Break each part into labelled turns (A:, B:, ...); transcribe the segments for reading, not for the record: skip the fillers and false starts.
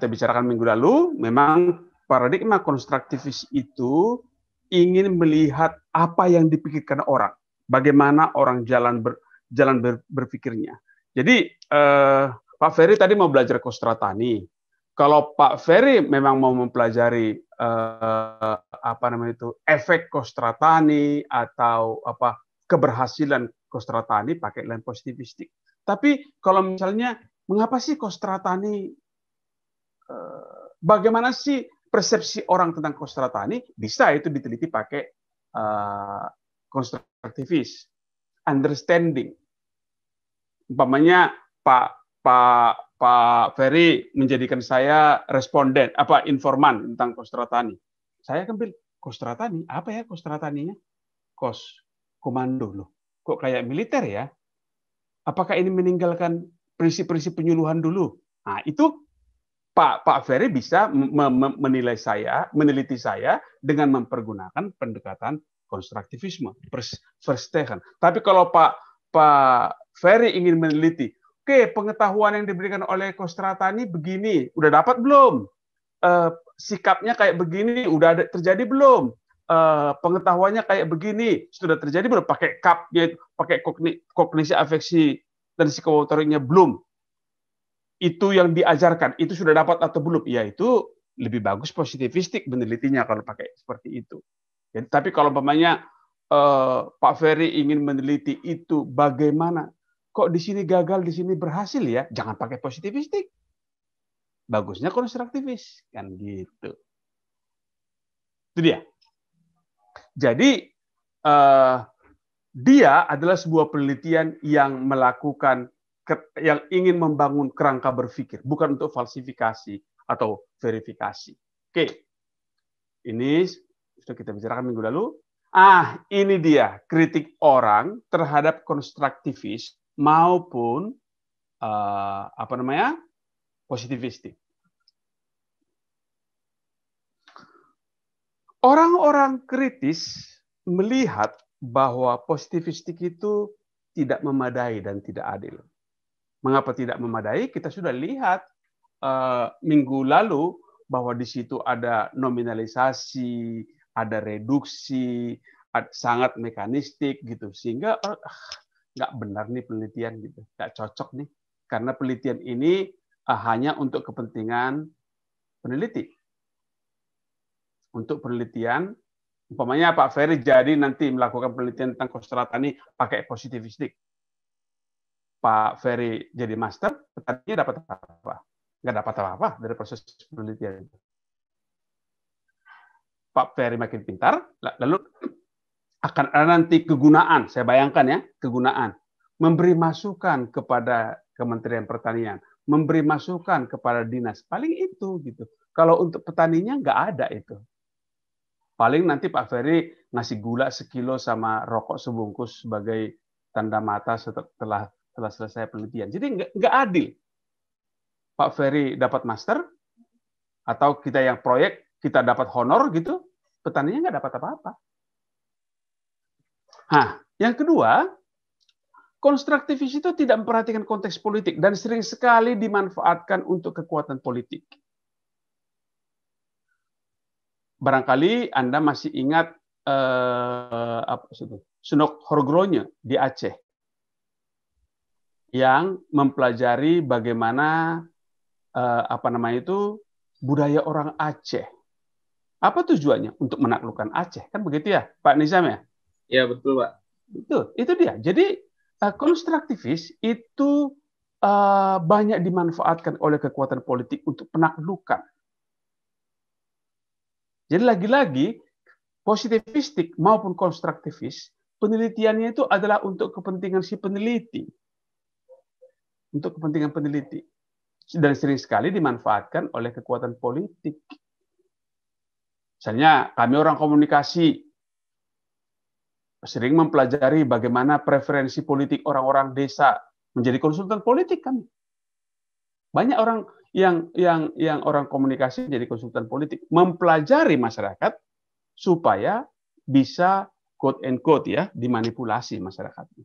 A: kita bicarakan minggu lalu, memang paradigma konstruktivis itu ingin melihat apa yang dipikirkan orang, bagaimana orang berpikirnya. Jadi Pak Ferry tadi mau belajar Kostratani. Kalau Pak Ferry memang mau mempelajari efek Kostratani atau keberhasilan Kostratani pakai lens positivistik. Tapi kalau misalnya mengapa sih Kostratani, bagaimana sih persepsi orang tentang Kostratani, bisa itu diteliti pakai konstruktivis, understanding. Umpamanya Pak Ferry menjadikan saya responden, informan tentang Kostratani. Saya akan bilang, Kostratani, apa ya Kostrataninya? Komando loh. Kok kayak militer ya? Apakah ini meninggalkan prinsip-prinsip penyuluhan dulu? Nah, itu Pak Ferry bisa menilai saya, meneliti saya dengan mempergunakan pendekatan konstruktivisme, verstehen. Tapi kalau Pak Ferry ingin meneliti, oke, pengetahuan yang diberikan oleh Kostratani begini, udah dapat belum? Sikapnya kayak begini, udah terjadi belum? Pengetahuannya kayak begini, sudah terjadi belum? Pakai kapnya, pakai kognisi afeksi dan psikomotoriknya belum? Itu yang diajarkan, itu sudah dapat atau belum? Ya itu lebih bagus positivistik menelitinya kalau pakai seperti itu. Jadi, tapi kalau umpamanya Pak Ferry ingin meneliti itu bagaimana, kok di sini gagal, di sini berhasil ya, jangan pakai positivistik. Bagusnya konstruktivis, kan gitu. Itu dia. Jadi dia adalah sebuah penelitian yang melakukan, yang ingin membangun kerangka berpikir, bukan untuk falsifikasi atau verifikasi. Oke, ini sudah kita bicarakan minggu lalu. Ini dia kritik orang terhadap konstruktivis maupun positivistik. Orang-orang kritis melihat bahwa positivistik itu tidak memadai dan tidak adil. Mengapa tidak memadai? Kita sudah lihat minggu lalu bahwa di situ ada nominalisasi, ada reduksi, sangat mekanistik gitu, sehingga nggak benar nih penelitian gitu, nggak cocok nih, karena penelitian ini hanya untuk kepentingan peneliti, untuk penelitian. Umpamanya Pak Ferry jadi nanti melakukan penelitian tentang Kostratani pakai positivistik. Pak Ferry jadi master, petaninya dapat apa? Nggak dapat apa-apa dari proses penelitian. Pak Ferry makin pintar, lalu akan ada nanti kegunaan, saya bayangkan ya, kegunaan. Memberi masukan kepada Kementerian Pertanian, memberi masukan kepada dinas, paling itu gitu. Kalau untuk petaninya nggak ada itu. Paling nanti Pak Ferry ngasih gula sekilo sama rokok sebungkus sebagai tanda mata setelah selesai penelitian. Jadi nggak adil. Pak Ferry dapat master, atau kita yang proyek, kita dapat honor gitu, petaninya nggak dapat apa-apa. Yang kedua, konstruktivis itu tidak memperhatikan konteks politik dan sering sekali dimanfaatkan untuk kekuatan politik. Barangkali Anda masih ingat Sunok Horgronya di Aceh yang mempelajari bagaimana budaya orang Aceh. Apa tujuannya? Untuk menaklukkan Aceh, kan begitu ya, Pak Nizam ya?
B: Ya betul, Pak.
A: Itu dia. Jadi konstruktivis itu banyak dimanfaatkan oleh kekuatan politik untuk penaklukan. Jadi lagi-lagi positivistik maupun konstruktivis, penelitiannya itu adalah untuk kepentingan si peneliti. Untuk kepentingan peneliti. Dan sering sekali dimanfaatkan oleh kekuatan politik. Misalnya kami orang komunikasi sering mempelajari bagaimana preferensi politik orang-orang desa, menjadi konsultan politik kami. Banyak orang yang orang komunikasi jadi konsultan politik, mempelajari masyarakat supaya bisa quote and quote ya dimanipulasi masyarakatnya.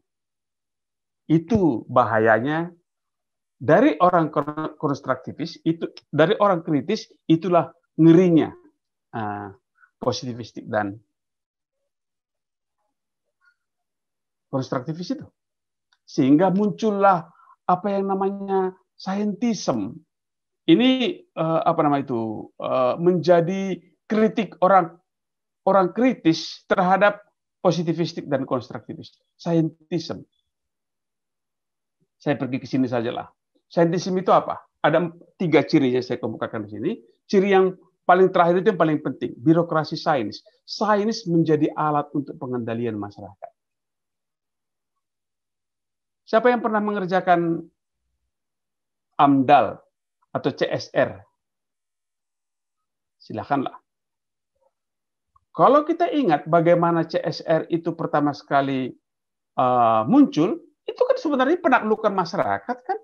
A: Itu bahayanya Dari orang konstruktivis itu, dari orang kritis itulah ngerinya positivistik dan konstruktivis itu. Sehingga muncullah apa yang namanya scientism. Ini menjadi kritik orang kritis terhadap positivistik dan konstruktivis. Scientism. Saya pergi ke sini sajalah. Scientism itu apa? Ada 3 ciri yang saya kemukakan di sini. Ciri yang paling terakhir itu yang paling penting, birokrasi sains. Sains menjadi alat untuk pengendalian masyarakat. Siapa yang pernah mengerjakan AMDAL atau CSR? Silakanlah. Kalau kita ingat bagaimana CSR itu pertama sekali muncul, itu kan sebenarnya penaklukan masyarakat kan.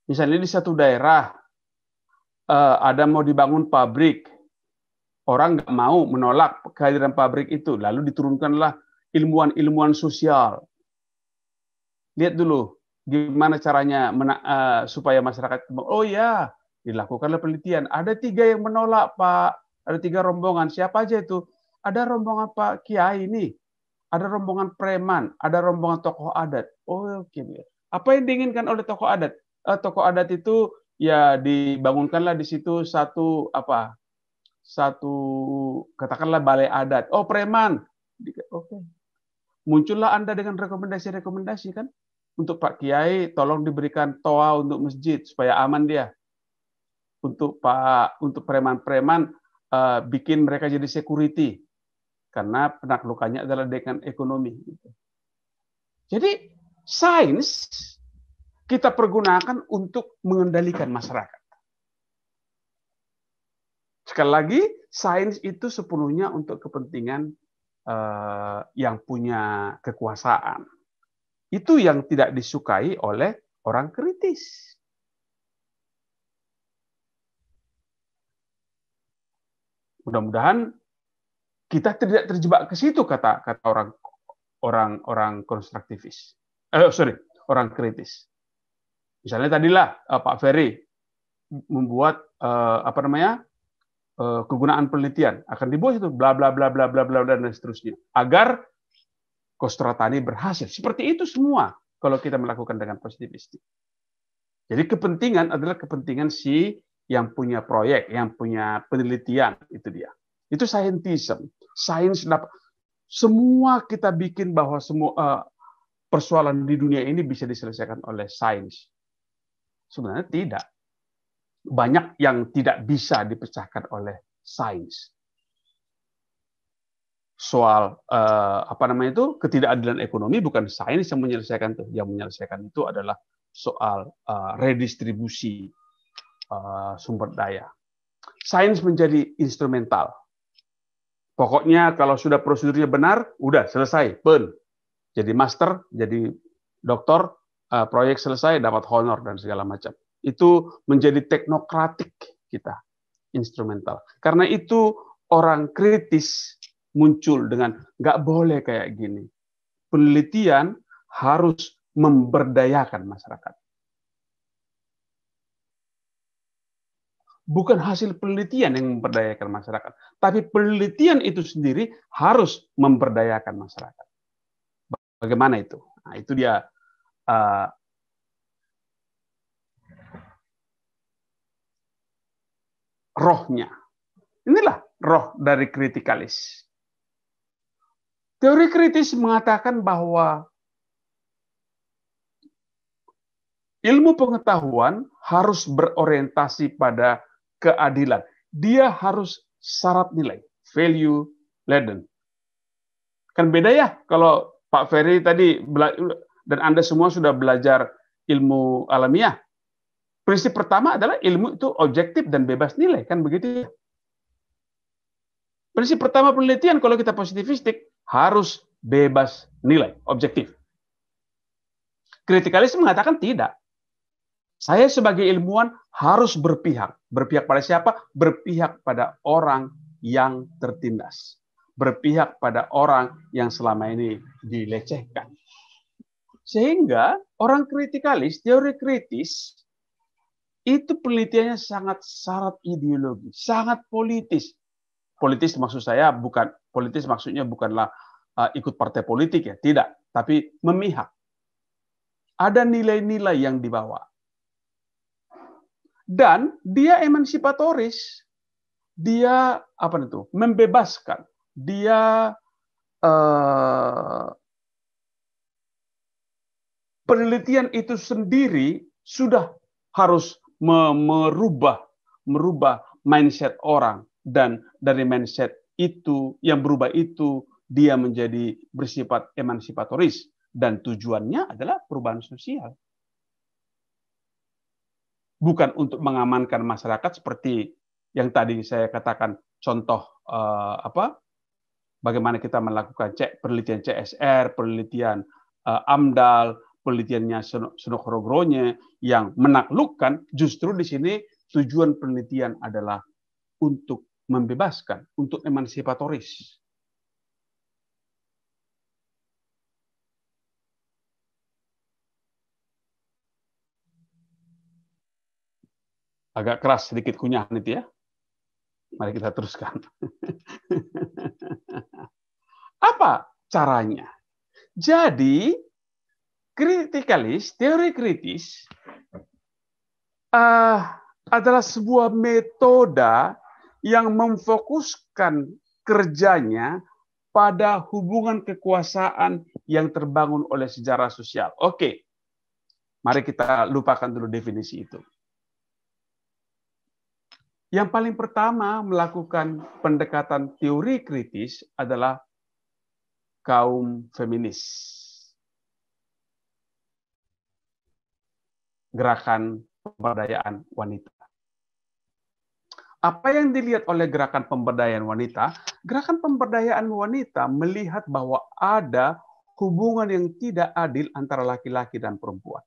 A: Misalnya di satu daerah ada mau dibangun pabrik, orang nggak mau, menolak kehadiran pabrik itu, lalu diturunkanlah ilmuwan-ilmuwan sosial. Lihat dulu gimana caranya supaya masyarakat, oh ya, dilakukanlah penelitian. Ada 3 yang menolak, Pak. Ada 3 rombongan. Siapa aja itu? Ada rombongan Pak Kiai ini, ada rombongan preman, ada rombongan tokoh adat. Oh, oke. Apa yang diinginkan oleh tokoh adat? Tokoh adat itu ya dibangunkanlah di situ satu katakanlah balai adat. Oh, preman. Oke. Muncullah Anda dengan rekomendasi-rekomendasi kan? Untuk Pak Kiai tolong diberikan toa untuk masjid supaya aman dia. Untuk preman-preman bikin mereka jadi security karena penaklukannya adalah dengan ekonomi. Jadi sains kita pergunakan untuk mengendalikan masyarakat. Sekali lagi, sains itu sepenuhnya untuk kepentingan yang punya kekuasaan. Itu yang tidak disukai oleh orang kritis. Mudah-mudahan kita tidak terjebak ke situ, kata orang konstruktivis. Orang kritis. Misalnya tadilah Pak Ferry membuat kegunaan penelitian akan dibuat itu bla bla bla bla bla bla dan seterusnya agar Kostratani berhasil. Seperti itu semua kalau kita melakukan dengan positivistik. Jadi kepentingan adalah kepentingan si yang punya proyek, yang punya penelitian, itu dia. Itu scientism. Sains semua kita bikin bahwa semua persoalan di dunia ini bisa diselesaikan oleh sains. Sebenarnya tidak. Banyak yang tidak bisa dipecahkan oleh sains. Soal ketidakadilan ekonomi bukan sains yang menyelesaikan itu. Yang menyelesaikan itu adalah soal redistribusi sumber daya. Sains menjadi instrumental. Pokoknya kalau sudah prosedurnya benar, udah selesai, jadi master, jadi doktor, proyek selesai, dapat honor dan segala macam. Itu menjadi teknokratik kita, instrumental. Karena itu orang kritis muncul dengan nggak boleh kayak gini. Penelitian harus memberdayakan masyarakat. Bukan hasil penelitian yang memberdayakan masyarakat, tapi penelitian itu sendiri harus memberdayakan masyarakat. Bagaimana itu? Nah, itu dia rohnya. Inilah roh dari kritikalis. Teori kritis mengatakan bahwa ilmu pengetahuan harus berorientasi pada keadilan. Dia harus syarat nilai, value laden. Kan beda ya kalau Pak Ferry tadi dan Anda semua sudah belajar ilmu alamiah. Prinsip pertama adalah ilmu itu objektif dan bebas nilai, kan begitu ya? Prinsip pertama penelitian kalau kita positivistik harus bebas nilai, objektif. Kritikalis mengatakan tidak. Saya sebagai ilmuwan harus berpihak. Berpihak pada siapa? Berpihak pada orang yang tertindas. Berpihak pada orang yang selama ini dilecehkan. Sehingga orang kritikalis, teori kritis, itu penelitiannya sangat syarat ideologi, sangat politis. Politis maksud saya bukan, politis maksudnya bukanlah ikut partai politik ya, tidak. Tapi memihak. Ada nilai-nilai yang dibawa. Dan dia emansipatoris. Dia apa itu? Membebaskan. Dia penelitian itu sendiri sudah harus merubah mindset orang, dan dari mindset itu yang berubah itu dia menjadi bersifat emansipatoris, dan tujuannya adalah perubahan sosial. Bukan untuk mengamankan masyarakat seperti yang tadi saya katakan, contoh bagaimana kita melakukan penelitian CSR, penelitian AMDAL, penelitiannya Sunokrogronya yang menaklukkan. Justru di sini tujuan penelitian adalah untuk membebaskan, untuk emansipatoris. Agak keras sedikit kunyahan itu ya. Mari kita teruskan. Apa caranya? Jadi, kritikalis, teori kritis adalah sebuah metode yang memfokuskan kerjanya pada hubungan kekuasaan yang terbangun oleh sejarah sosial. Oke, mari kita lupakan dulu definisi itu. Yang paling pertama melakukan pendekatan teori kritis adalah kaum feminis. Gerakan pemberdayaan wanita. Apa yang dilihat oleh gerakan pemberdayaan wanita? Gerakan pemberdayaan wanita melihat bahwa ada hubungan yang tidak adil antara laki-laki dan perempuan.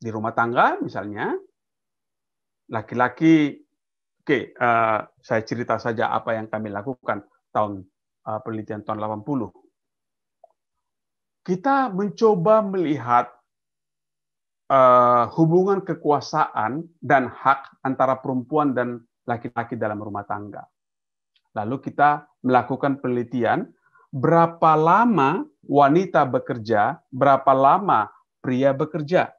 A: Di rumah tangga misalnya, laki-laki, saya cerita saja apa yang kami lakukan tahun penelitian tahun 80. Kita mencoba melihat hubungan kekuasaan dan hak antara perempuan dan laki-laki dalam rumah tangga. Lalu kita melakukan penelitian berapa lama wanita bekerja, berapa lama pria bekerja.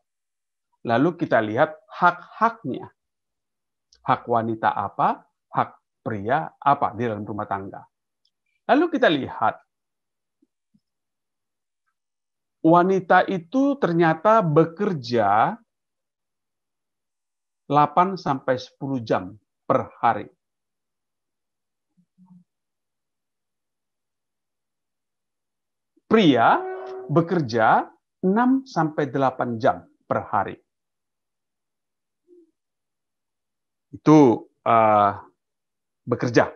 A: Lalu kita lihat hak-haknya. Hak wanita apa, hak pria apa di dalam rumah tangga. Lalu kita lihat wanita itu ternyata bekerja 8 sampai 10 jam per hari. Pria bekerja 6 sampai 8 jam per hari. Itu bekerja.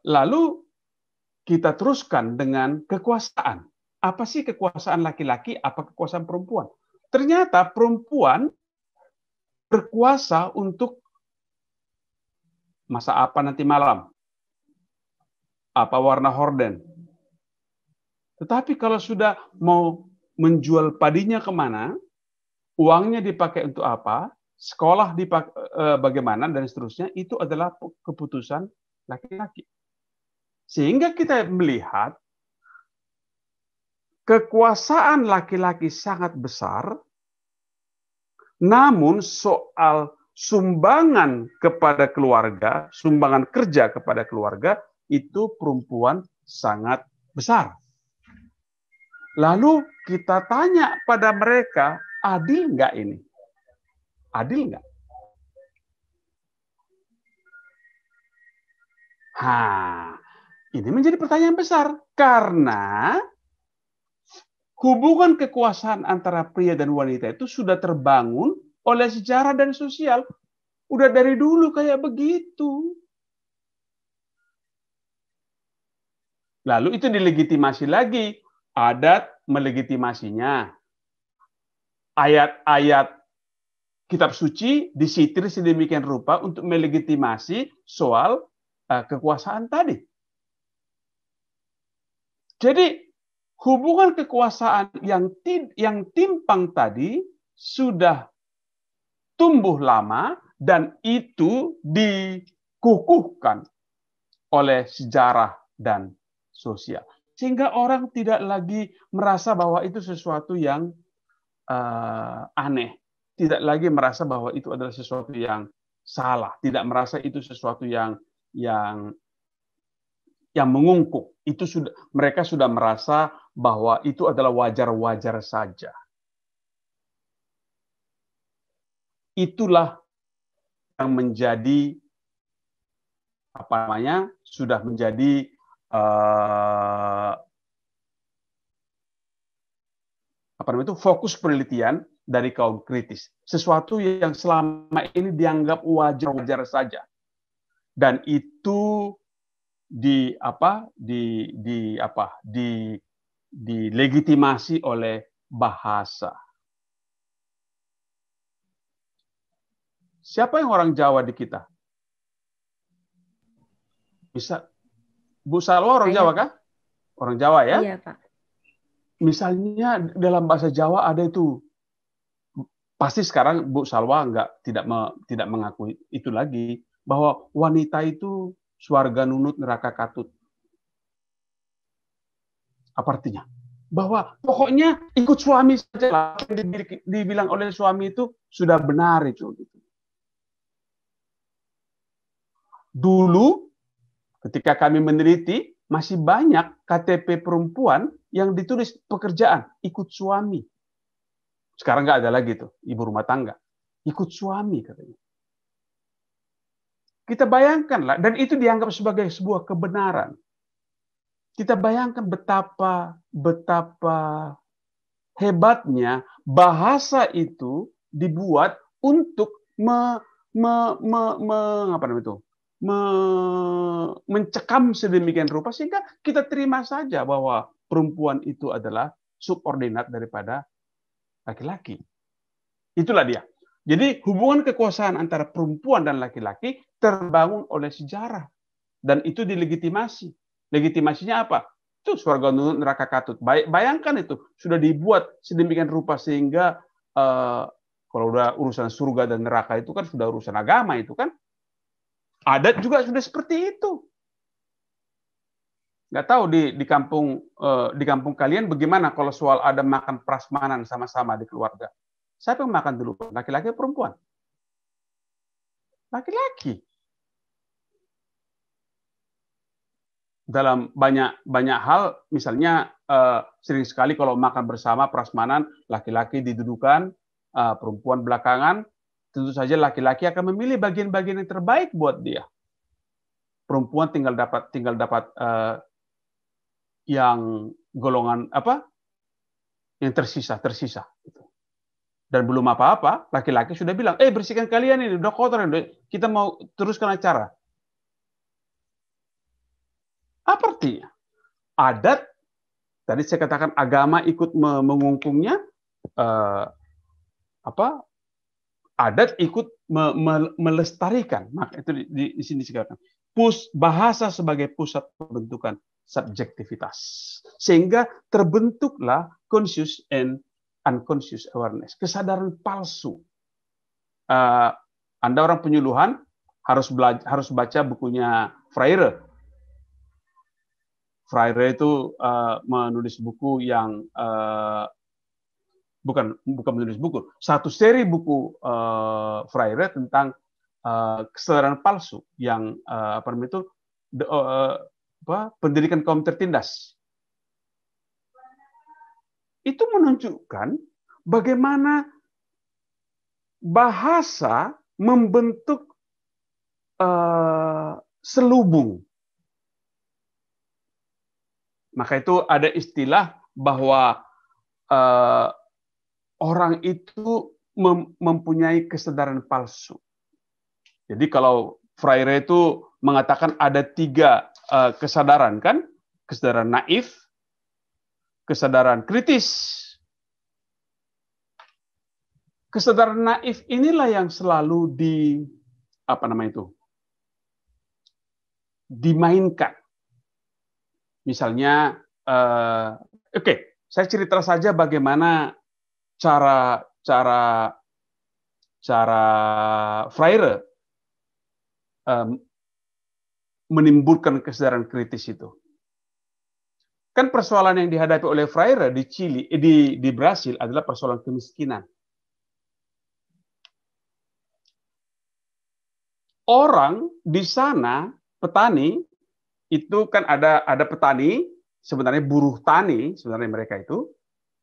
A: Lalu kita teruskan dengan kekuasaan. Apa sih kekuasaan laki-laki, apa kekuasaan perempuan? Ternyata perempuan berkuasa untuk masak apa nanti malam, apa warna horden. Tetapi kalau sudah mau menjual padinya kemana, uangnya dipakai untuk apa, sekolah dipakai bagaimana, dan seterusnya, itu adalah keputusan laki-laki. Sehingga kita melihat kekuasaan laki-laki sangat besar, namun soal sumbangan kepada keluarga, sumbangan kerja kepada keluarga, itu perempuan sangat besar. Lalu kita tanya pada mereka, adil nggak ini? Adil nggak? Ini menjadi pertanyaan besar. Karena hubungan kekuasaan antara pria dan wanita itu sudah terbangun oleh sejarah dan sosial. Udah dari dulu kayak begitu. Lalu itu dilegitimasi lagi. Adat melegitimasinya. Ayat-ayat kitab suci disitir sedemikian rupa untuk melegitimasi soal kekuasaan tadi. Jadi hubungan kekuasaan yang timpang tadi sudah tumbuh lama dan itu dikukuhkan oleh sejarah dan sosial. Sehingga orang tidak lagi merasa bahwa itu sesuatu yang aneh. Tidak lagi merasa bahwa itu adalah sesuatu yang salah. Tidak merasa itu sesuatu yang mengungkuk. Mereka sudah merasa bahwa itu adalah wajar-wajar saja. Itulah yang menjadi sudah menjadi fokus penelitian dari kaum kritis. Sesuatu yang selama ini dianggap wajar-wajar saja. Dan itu dilegitimasi oleh bahasa. Siapa yang orang Jawa di kita? Bisa Bu Salwa orang Jawa kah? Orang Jawa ya?
B: Iya, Pak.
A: Misalnya dalam bahasa Jawa ada itu, pasti sekarang Bu Salwa tidak mengakui itu lagi, bahwa wanita itu swarga nunut neraka katut. Apa artinya? Bahwa pokoknya ikut suami saja, dibilang oleh suami itu sudah benar itu. Dulu ketika kami meneliti, masih banyak KTP perempuan yang ditulis pekerjaan, ikut suami. Sekarang nggak ada lagi tuh, ibu rumah tangga. Ikut suami katanya. Kita bayangkanlah, dan itu dianggap sebagai sebuah kebenaran. Kita bayangkan betapa hebatnya bahasa itu dibuat untuk mencekam sedemikian rupa sehingga kita terima saja bahwa perempuan itu adalah subordinat daripada laki-laki. Itulah dia. Jadi hubungan kekuasaan antara perempuan dan laki-laki terbangun oleh sejarah dan itu dilegitimasi. Legitimasinya apa? Itu surga nunut neraka katut. Bayangkan itu sudah dibuat sedemikian rupa sehingga kalau udah urusan surga dan neraka itu kan sudah urusan agama itu kan. Adat juga sudah seperti itu. Nggak tahu di kampung kalian bagaimana kalau soal ada makan prasmanan sama-sama di keluarga. Siapa yang makan dulu? Laki-laki atau perempuan? Laki-laki. Dalam banyak hal, misalnya sering sekali kalau makan bersama prasmanan, laki-laki didudukan, perempuan belakangan, tentu saja laki-laki akan memilih bagian-bagian yang terbaik buat dia. Perempuan tinggal dapat yang golongan yang tersisa. Dan belum apa-apa, laki-laki sudah bilang, bersihkan kalian ini, udah kotor, kita mau teruskan acara. Apa artinya? Adat, tadi saya katakan agama ikut mengungkungnya, adat ikut melestarikan. Maka itu di sini dikatakan bahasa sebagai pusat pembentukan subjektivitas, sehingga terbentuklah conscious and unconscious awareness, kesadaran palsu. Anda orang penyuluhan harus baca bukunya Freire. Freire itu menulis buku yang bukan menulis buku, satu seri buku Freire tentang kesadaran palsu yang pendidikan kaum tertindas. Itu menunjukkan bagaimana bahasa membentuk selubung. Maka itu ada istilah bahwa orang itu mempunyai kesadaran palsu. Jadi kalau Freire itu mengatakan ada 3 kesadaran kan? Kesadaran naif, kesadaran kritis. Kesadaran naif inilah yang selalu dimainkan. Misalnya Oke, saya cerita saja bagaimana cara Freire menimbulkan kesadaran kritis itu. Kan persoalan yang dihadapi oleh Freire di Chili, di Brasil adalah persoalan kemiskinan. Orang di sana, petani, itu kan ada petani, sebenarnya buruh tani, sebenarnya mereka itu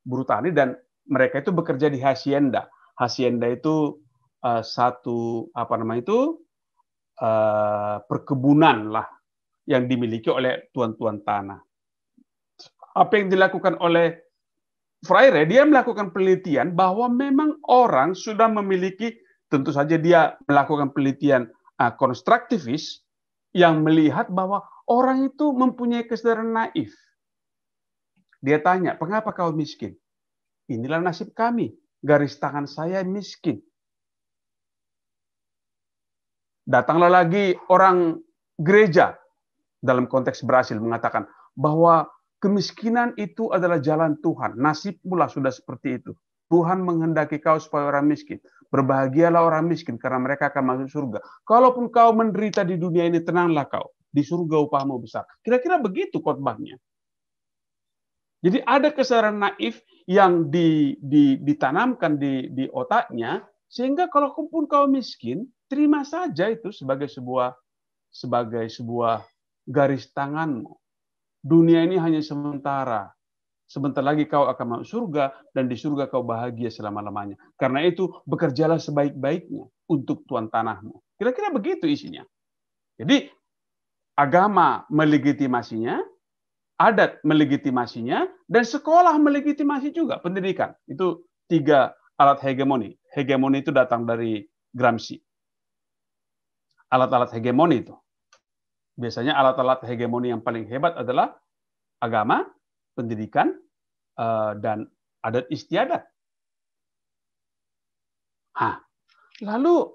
A: buruh tani, dan mereka itu bekerja di hacienda. Hacienda itu satu perkebunan lah yang dimiliki oleh tuan-tuan tanah. Apa yang dilakukan oleh Freire, dia melakukan penelitian bahwa memang orang sudah memiliki, tentu saja dia melakukan penelitian konstruktivis yang melihat bahwa orang itu mempunyai kesadaran naif. Dia tanya, "Mengapa kau miskin?" "Inilah nasib kami, garis tangan saya miskin." Datanglah lagi orang gereja dalam konteks Brasil mengatakan bahwa kemiskinan itu adalah jalan Tuhan. Nasibmu lah sudah seperti itu. Tuhan menghendaki kau supaya orang miskin. Berbahagialah orang miskin karena mereka akan masuk surga. Kalaupun kau menderita di dunia ini, tenanglah kau. Di surga upahmu besar. Kira-kira begitu khotbahnya. Jadi ada kesadaran naif yang ditanamkan di otaknya, sehingga kalaupun kau miskin, terima saja itu sebagai sebuah garis tanganmu. Dunia ini hanya sementara. Sebentar lagi kau akan masuk surga, dan di surga kau bahagia selama-lamanya. Karena itu, bekerjalah sebaik-baiknya untuk tuan tanahmu. Kira-kira begitu isinya. Jadi, agama melegitimasinya, adat melegitimasinya, dan sekolah melegitimasi juga pendidikan. Itu 3 alat hegemoni. Hegemoni itu datang dari Gramsci. Alat-alat hegemoni itu. Biasanya alat-alat hegemoni yang paling hebat adalah agama, pendidikan, dan adat istiadat. Lalu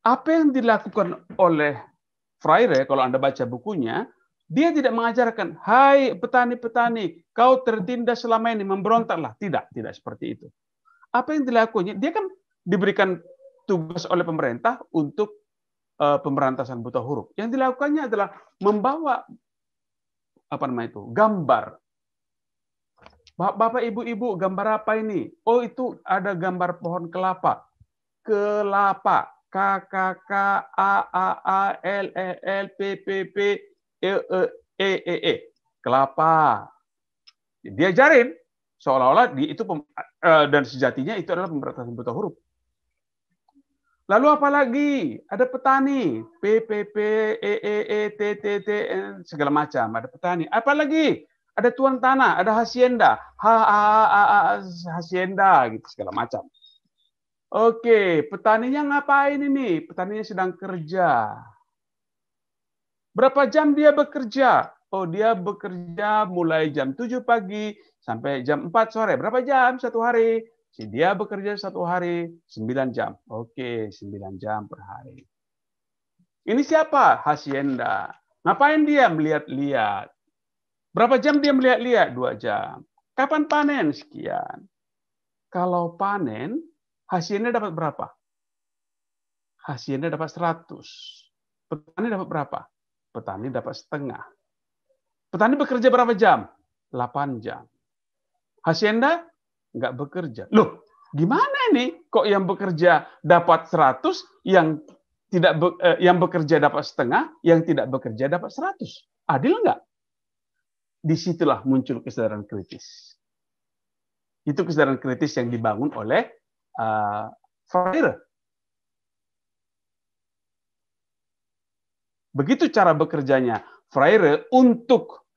A: apa yang dilakukan oleh Freire, kalau Anda baca bukunya, dia tidak mengajarkan, "Hai petani-petani, kau tertindas selama ini, memberontaklah." Tidak seperti itu. Apa yang dilakukannya? Dia kan diberikan tugas oleh pemerintah untuk pemberantasan buta huruf. Yang dilakukannya adalah membawa gambar. Bapak, Ibu, gambar apa ini? Oh, itu ada gambar pohon kelapa. Kelapa. KKKAAALLPPP kelapa. Dia ajarin seolah-olah itu dan sejatinya itu adalah pemberantasan buta huruf. Lalu apa lagi? Ada petani, PPP, TTT, segala macam. Ada petani. Apa lagi? Ada tuan tanah, ada hacienda, hacienda, gitu segala macam. Oke, petaninya ngapain ini? Petaninya sedang kerja. Berapa jam dia bekerja? Oh, dia bekerja mulai jam 7 pagi sampai jam 4 sore. Berapa jam satu hari? Dia bekerja satu hari 9 jam. Oke, 9 jam per hari. Ini siapa? Hacienda. Ngapain dia? Melihat-lihat. Berapa jam dia melihat-lihat? 2 jam. Kapan panen? Sekian. Kalau panen, hacienda dapat berapa? Hacienda dapat 100. Petani dapat berapa? Petani dapat setengah. Petani bekerja berapa jam? 8 jam. Hacienda nggak bekerja. Loh, gimana ini? Kok yang bekerja dapat 100, yang bekerja dapat setengah, yang tidak bekerja dapat 100? Adil nggak? Disitulah muncul kesadaran kritis. Itu kesadaran kritis yang dibangun oleh Freire. Begitu cara bekerjanya Freire untuk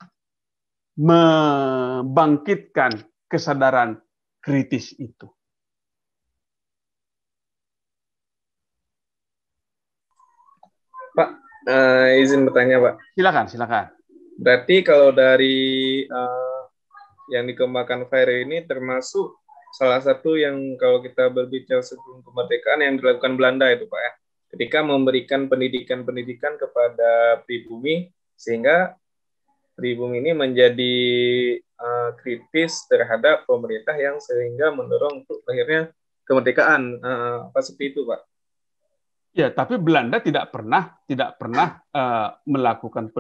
A: membangkitkan kesadaran kritis itu.
B: Pak, izin bertanya, Pak.
A: Silakan.
B: Berarti kalau dari yang dikembangkan Freire ini termasuk salah satu yang kalau kita berbicara sebelum kemerdekaan yang dilakukan Belanda itu, Pak, ya. Ketika memberikan pendidikan kepada pribumi sehingga pribumi ini menjadi kritis terhadap pemerintah yang sehingga mendorong untuk lahirnya kemerdekaan. Apa seperti itu, Pak?
A: Ya, tapi Belanda tidak pernah melakukan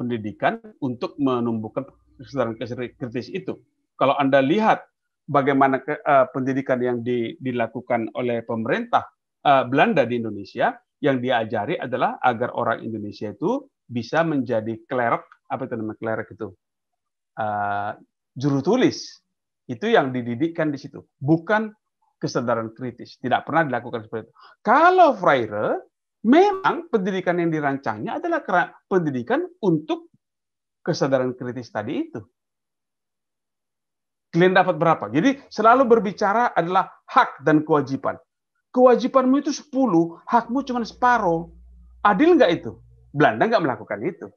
A: pendidikan untuk menumbuhkan kesadaran kritis itu. Kalau Anda lihat bagaimana pendidikan yang dilakukan oleh pemerintah Belanda di Indonesia, yang diajari adalah agar orang Indonesia itu bisa menjadi klerk, apa itu namanya klerk itu, juru tulis. Itu yang dididikkan di situ, bukan kesadaran kritis. Tidak pernah dilakukan seperti itu. Kalau Freire, memang pendidikan yang dirancangnya adalah pendidikan untuk kesadaran kritis tadi itu. Kalian dapat berapa? Jadi selalu berbicara adalah hak dan kewajiban. Kewajibanmu itu 10, hakmu cuma separuh. Adil nggak itu? Belanda nggak melakukan itu.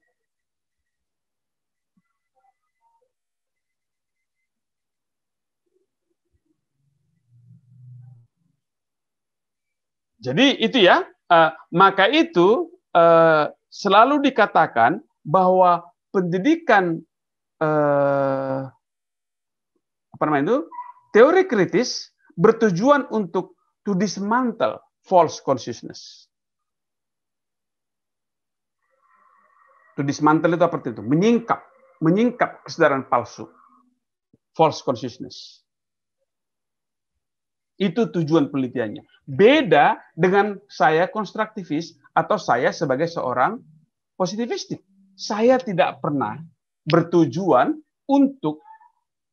A: Jadi itu ya, maka itu selalu dikatakan bahwa pendidikan apa namanya itu, teori kritis bertujuan untuk to dismantle false consciousness. To dismantle itu apa itu? Menyingkap kesadaran palsu, false consciousness. Itu tujuan penelitiannya. Beda dengan saya konstruktivis atau saya sebagai seorang positivistik. Saya tidak pernah bertujuan untuk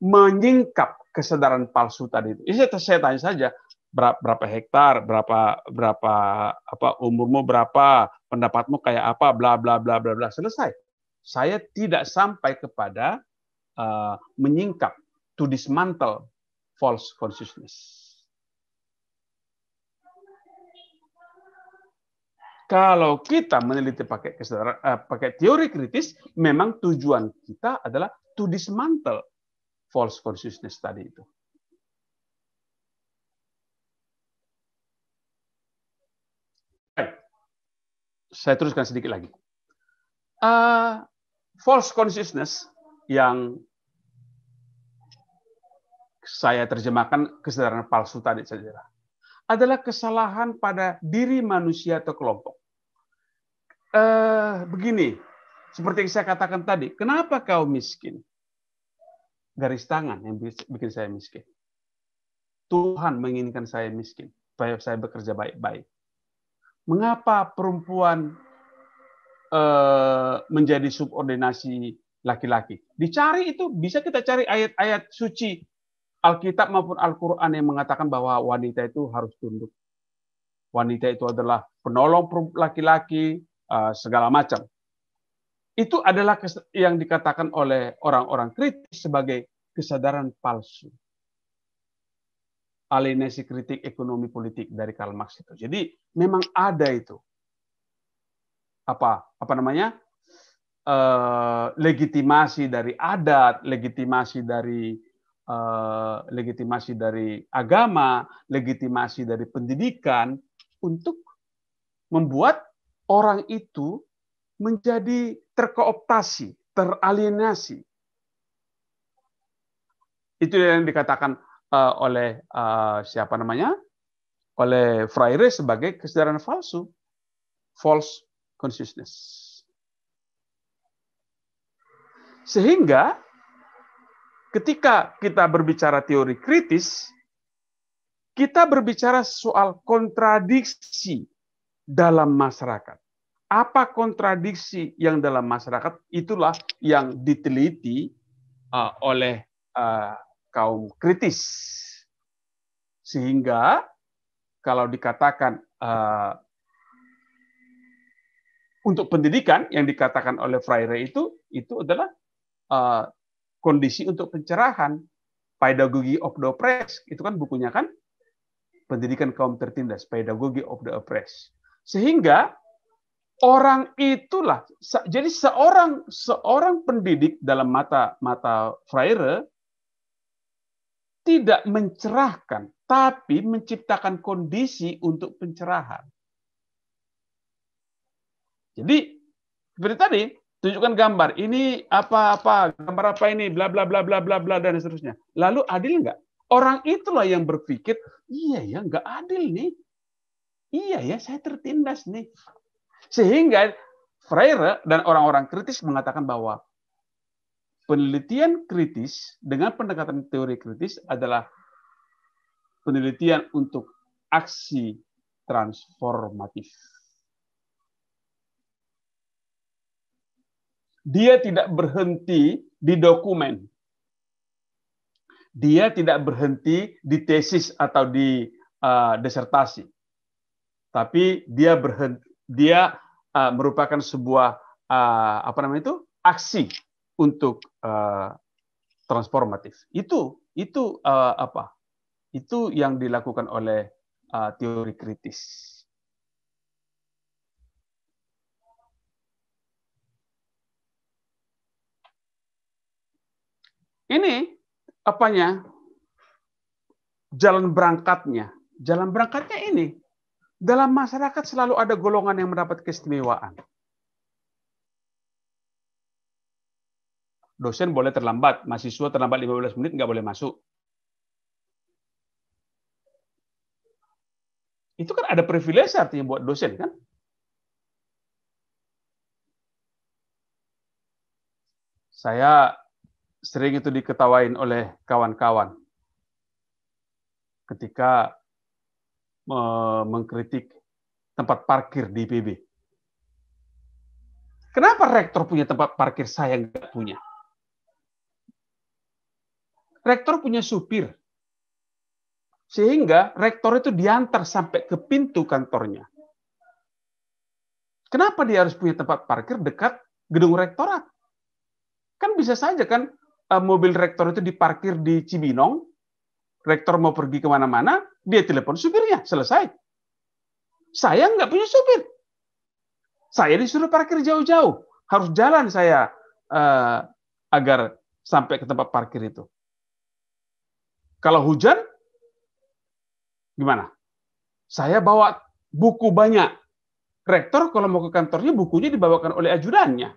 A: menyingkap kesadaran palsu tadi itu. Saya tanya saja, berapa hektar, berapa umurmu berapa, pendapatmu kayak apa, bla bla bla bla bla, selesai. Saya tidak sampai kepada menyingkap, to dismantle false consciousness. Kalau kita meneliti pakai teori kritis, memang tujuan kita adalah to dismantle false consciousness tadi itu. Saya teruskan sedikit lagi. False consciousness yang saya terjemahkan kesadaran palsu tadi saja adalah kesalahan pada diri manusia atau kelompok. Begini, seperti yang saya katakan tadi, kenapa kau miskin? Garis tangan yang bikin saya miskin. Tuhan menginginkan saya miskin, supaya saya bekerja baik-baik. Mengapa perempuan menjadi subordinasi laki-laki? Dicari itu, bisa kita cari ayat-ayat suci Alkitab maupun Al-Quran yang mengatakan bahwa wanita itu harus tunduk. Wanita itu adalah penolong laki-laki, segala macam. Itu adalah yang dikatakan oleh orang-orang kritis sebagai kesadaran palsu. Alienasi kritik ekonomi politik dari Karl Marx itu. Jadi memang ada itu. Apa namanya? Legitimasi dari adat, legitimasi dari agama, legitimasi dari pendidikan untuk membuat orang itu menjadi terkooptasi, teralienasi. Itu yang dikatakan oleh siapa namanya? Oleh Freire sebagai kesadaran palsu, false consciousness. Sehingga ketika kita berbicara teori kritis, kita berbicara soal kontradiksi dalam masyarakat. Apa kontradiksi yang dalam masyarakat? Itulah yang diteliti oleh kaum kritis. Sehingga kalau dikatakan untuk pendidikan yang dikatakan oleh Freire itu adalah kondisi untuk pencerahan, Pedagogy of the Oppressed. Itu kan bukunya kan, pendidikan kaum tertindas, Pedagogy of the Oppressed. Sehingga orang itulah, jadi seorang pendidik dalam mata Freire tidak mencerahkan, tapi menciptakan kondisi untuk pencerahan. Jadi seperti tadi, tunjukkan gambar, ini apa-apa, gambar apa ini, bla bla bla bla bla bla dan seterusnya. Lalu adil nggak? Orang itulah yang berpikir, iya ya nggak adil nih. Iya ya, saya tertindas nih. Sehingga Freire dan orang-orang kritis mengatakan bahwa penelitian kritis dengan pendekatan teori kritis adalah penelitian untuk aksi transformatif. Dia tidak berhenti di dokumen. Dia tidak berhenti di tesis atau di disertasi. Tapi dia merupakan sebuah aksi untuk transformatif. Itu yang dilakukan oleh teori kritis. Ini apanya? Jalan berangkatnya. Jalan berangkatnya ini. Dalam masyarakat selalu ada golongan yang mendapat keistimewaan. Dosen boleh terlambat, mahasiswa terlambat 15 menit nggak boleh masuk. Itu kan ada privilege artinya buat dosen kan? Saya sering itu diketawain oleh kawan-kawan ketika mengkritik tempat parkir di IPB. Kenapa rektor punya tempat parkir, saya nggak punya? Rektor punya supir. Sehingga rektor itu diantar sampai ke pintu kantornya. Kenapa dia harus punya tempat parkir dekat gedung rektorat? Kan bisa saja kan mobil rektor itu diparkir di Cibinong, rektor mau pergi kemana-mana, dia telepon supirnya, selesai. Saya nggak punya supir. Saya disuruh parkir jauh-jauh. Harus jalan saya agar sampai ke tempat parkir itu. Kalau hujan, gimana? Saya bawa buku banyak. Rektor kalau mau ke kantornya, bukunya dibawakan oleh ajudannya.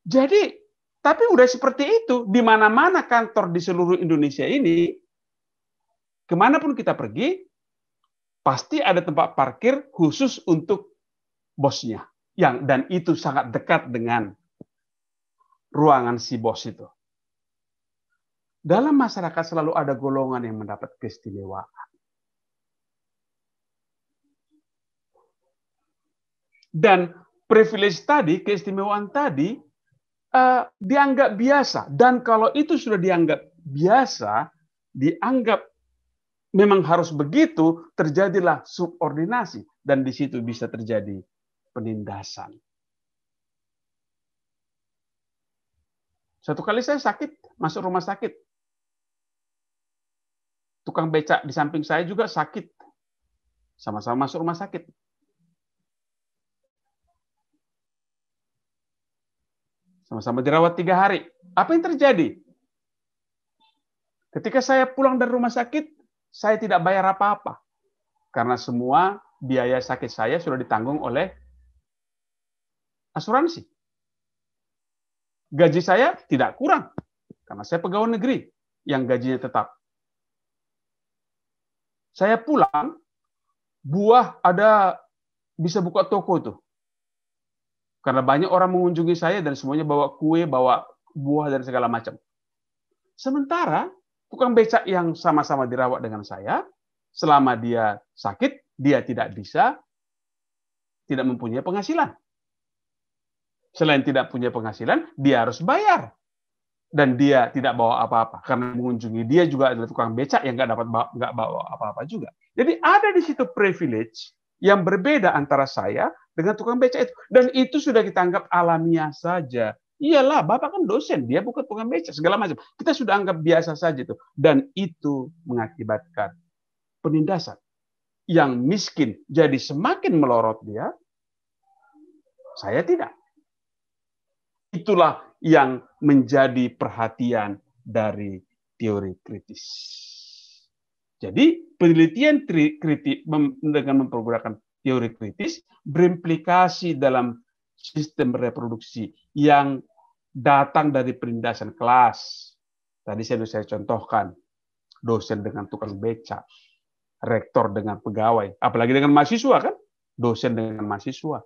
A: Jadi, tapi udah seperti itu, di mana-mana kantor di seluruh Indonesia ini, kemanapun kita pergi, pasti ada tempat parkir khusus untuk bosnya. Dan itu sangat dekat dengan ruangan si bos itu. Dalam masyarakat selalu ada golongan yang mendapat keistimewaan. Dan privilege tadi, keistimewaan tadi, dianggap biasa. Dan kalau itu sudah dianggap biasa, dianggap memang harus begitu, terjadilah subordinasi. Dan di situ bisa terjadi penindasan. Satu kali saya sakit, masuk rumah sakit. Tukang becak di samping saya juga sakit. Sama-sama masuk rumah sakit. Sama-sama dirawat 3 hari. Apa yang terjadi? Ketika saya pulang dari rumah sakit, saya tidak bayar apa-apa. Karena semua biaya sakit saya sudah ditanggung oleh asuransi. Gaji saya tidak kurang. Karena saya pegawai negeri yang gajinya tetap. Saya pulang, buah ada, bisa buka toko tuh. Karena banyak orang mengunjungi saya dan semuanya bawa kue, bawa buah dan segala macam. Sementara tukang becak yang sama-sama dirawat dengan saya, selama dia sakit, dia tidak mempunyai penghasilan. Selain tidak punya penghasilan, dia harus bayar. Dan dia tidak bawa apa-apa. Karena mengunjungi dia juga adalah tukang becak yang nggak bawa apa-apa juga. Jadi ada di situ privilege yang berbeda antara saya dengan tukang becak itu. Dan itu sudah kita anggap alamiah saja. Iyalah, Bapak kan dosen, dia bukan tukang becak, segala macam. Kita sudah anggap biasa saja itu. Dan itu mengakibatkan penindasan. Yang miskin jadi semakin melorot dia, saya tidak. Itulah yang menjadi perhatian dari teori kritis. Jadi penelitian kritis dengan mempergunakan teori kritis berimplikasi dalam sistem reproduksi yang datang dari penindasan kelas. Tadi saya contohkan, dosen dengan tukang beca, rektor dengan pegawai, apalagi dengan mahasiswa kan, dosen dengan mahasiswa.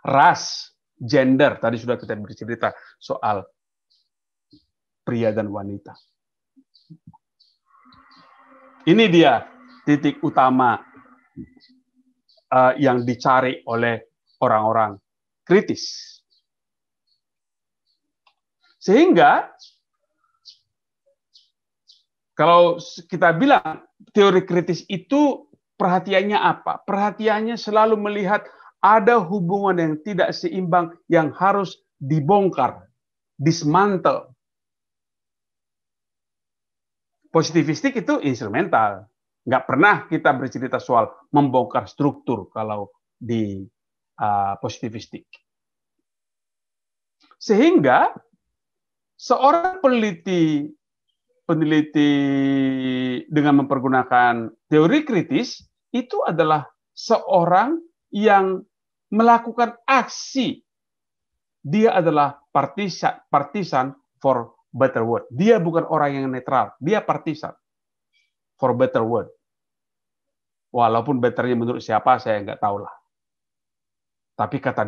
A: Ras, gender, tadi sudah kita bercerita soal pria dan wanita. Ini dia titik utama yang dicari oleh orang-orang kritis. Sehingga kalau kita bilang teori kritis itu perhatiannya apa? Perhatiannya selalu melihat ada hubungan yang tidak seimbang yang harus dibongkar, dismantle. Positivistik itu instrumental. Nggak pernah kita bercerita soal membongkar struktur kalau di positivistik. Sehingga seorang peneliti dengan mempergunakan teori kritis itu adalah seorang yang melakukan aksi. Dia adalah partisan for better word. Dia bukan orang yang netral, dia partisan for better word. Walaupun betternya menurut siapa saya nggak tahu lah. Tapi kata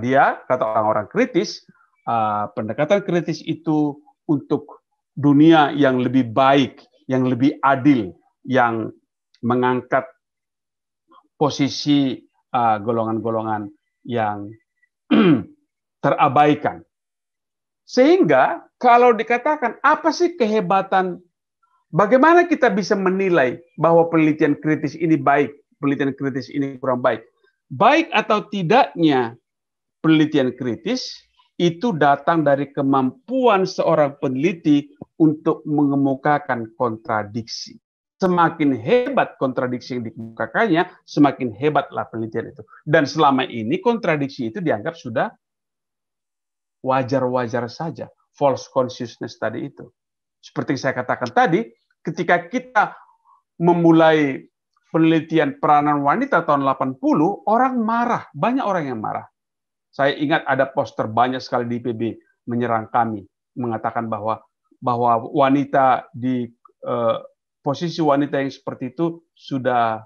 A: orang-orang kritis, pendekatan kritis itu untuk dunia yang lebih baik, yang lebih adil, yang mengangkat posisi golongan-golongan yang terabaikan. Sehingga kalau dikatakan apa sih kehebatan, bagaimana kita bisa menilai bahwa penelitian kritis ini baik, penelitian kritis ini kurang baik. Baik atau tidaknya penelitian kritis itu datang dari kemampuan seorang peneliti untuk mengemukakan kontradiksi. Semakin hebat kontradiksi yang dikemukakannya, semakin hebatlah penelitian itu. Dan selama ini kontradiksi itu dianggap sudah wajar-wajar saja. False consciousness tadi itu. Seperti yang saya katakan tadi, ketika kita memulai penelitian peranan wanita tahun 80, orang marah. Banyak orang yang marah. Saya ingat ada poster banyak sekali di IPB menyerang kami, mengatakan bahwa wanita di posisi wanita yang seperti itu sudah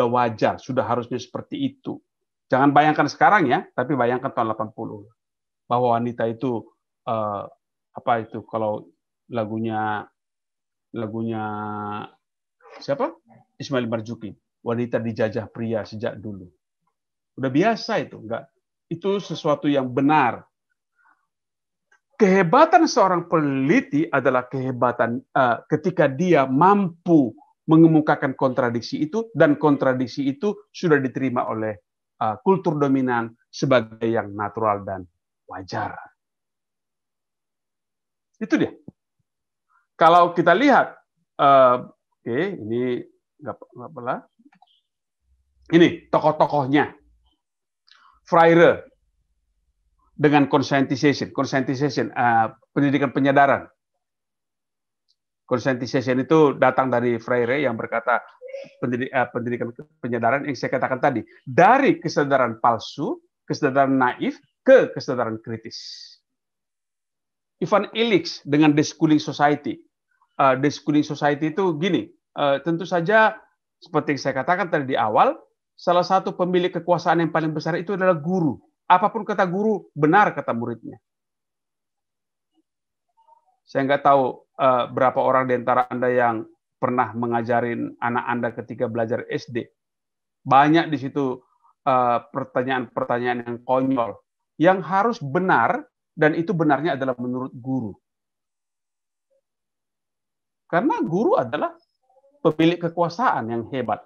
A: wajar, sudah harusnya seperti itu. Jangan bayangkan sekarang ya, tapi bayangkan tahun 80 bahwa wanita itu apa itu kalau lagunya siapa? Ismail Marzuki, wanita dijajah pria sejak dulu. Udah biasa itu, enggak. Itu sesuatu yang benar. Kehebatan seorang peneliti adalah kehebatan ketika dia mampu mengemukakan kontradiksi itu, dan kontradiksi itu sudah diterima oleh kultur dominan sebagai yang natural dan wajar. Itu dia. Kalau kita lihat, ini nggak apa-apa. Ini tokoh-tokohnya. Freire dengan conscientization, pendidikan penyadaran. Conscientization itu datang dari Freire yang berkata pendidikan penyadaran yang saya katakan tadi, dari kesadaran palsu, kesadaran naif ke kesadaran kritis. Ivan Illich dengan Deschooling Society. Deschooling Society itu gini, tentu saja seperti yang saya katakan tadi di awal, salah satu pemilik kekuasaan yang paling besar itu adalah guru. Apapun kata guru, benar kata muridnya. Saya nggak tahu berapa orang di antara Anda yang pernah mengajarin anak Anda ketika belajar SD. Banyak di situ pertanyaan-pertanyaan yang konyol, yang harus benar, dan itu benarnya adalah menurut guru. Karena guru adalah pemilik kekuasaan yang hebat.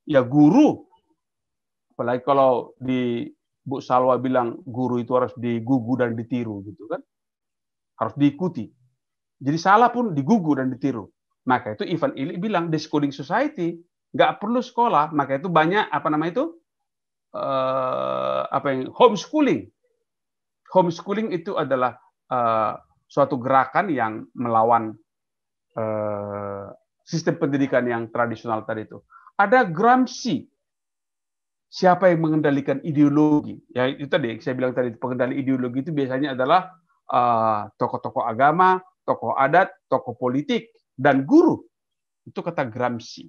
A: Ya guru, apalagi kalau di Bu Salwa bilang guru itu harus digugu dan ditiru gitu kan, harus diikuti. Jadi salah pun digugu dan ditiru. Maka itu Ivan Illich bilang Deschooling Society nggak perlu sekolah, maka itu banyak homeschooling. Homeschooling itu adalah suatu gerakan yang melawan sistem pendidikan yang tradisional tadi itu. Ada Gramsci. siapa yang mengendalikan ideologi. Ya itu tadi saya bilang tadi, pengendali ideologi itu biasanya adalah tokoh-tokoh agama, tokoh adat, tokoh politik, dan guru. Itu kata Gramsci.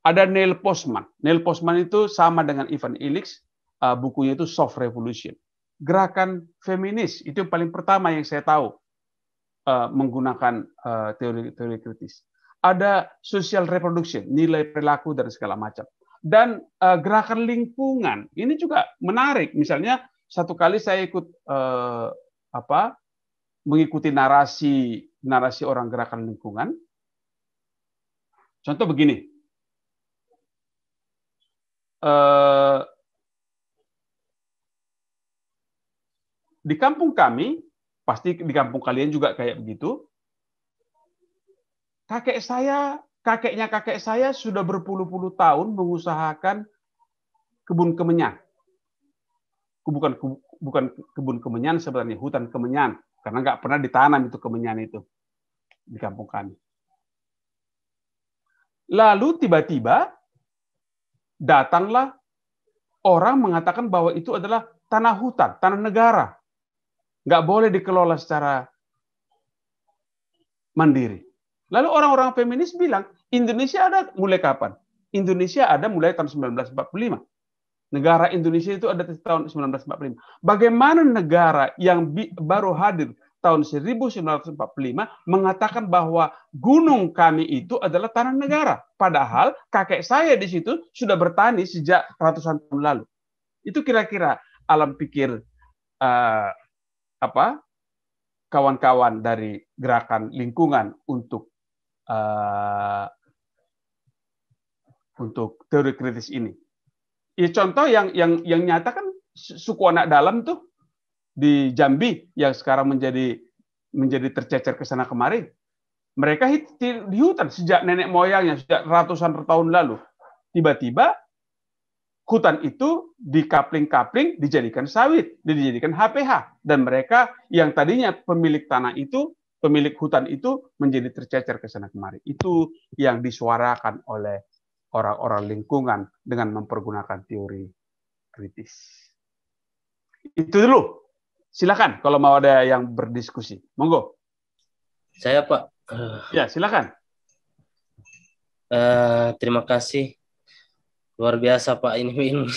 A: Ada Neil Postman. Neil Postman itu sama dengan Ivan Illich, bukunya itu Soft Revolution. Gerakan feminis itu yang paling pertama yang saya tahu menggunakan teori kritis. Ada social reproduction, nilai perilaku dan segala macam. Dan gerakan lingkungan ini juga menarik. Misalnya satu kali saya ikut mengikuti narasi orang gerakan lingkungan. Contoh begini, di kampung kami, pasti di kampung kalian juga kayak begitu. Kakeknya kakek saya sudah berpuluh-puluh tahun mengusahakan kebun kemenyan. Bukan kebun kemenyan sebenarnya, hutan kemenyan, karena nggak pernah ditanam itu kemenyan itu di kampung kami. Lalu tiba-tiba datanglah orang mengatakan bahwa itu adalah tanah hutan, tanah negara. Nggak boleh dikelola secara mandiri. Lalu orang-orang feminis bilang, Indonesia ada mulai kapan? Indonesia ada mulai tahun 1945. Negara Indonesia itu ada di tahun 1945. Bagaimana negara yang baru hadir tahun 1945 mengatakan bahwa gunung kami itu adalah tanah negara. Padahal kakek saya di situ sudah bertani sejak ratusan tahun lalu. Itu kira-kira alam pikir kawan-kawan dari gerakan lingkungan untuk teori kritis ini. Ya, contoh yang nyata kan suku anak dalam tuh di Jambi yang sekarang menjadi tercecer ke sana kemari. Mereka di hutan sejak nenek moyangnya, sejak ratusan tahun lalu. Tiba-tiba hutan itu dikapling-kapling, dijadikan sawit, dijadikan HPH. Dan mereka yang tadinya pemilik tanah itu, pemilik hutan itu menjadi tercecer ke sana kemari. Itu yang disuarakan oleh orang-orang lingkungan dengan mempergunakan teori kritis. Itu dulu. Silakan kalau mau ada yang berdiskusi. Monggo.
C: Saya, Pak.
A: Ya, silakan.
C: Terima kasih. Luar biasa, Pak, ini ilmu.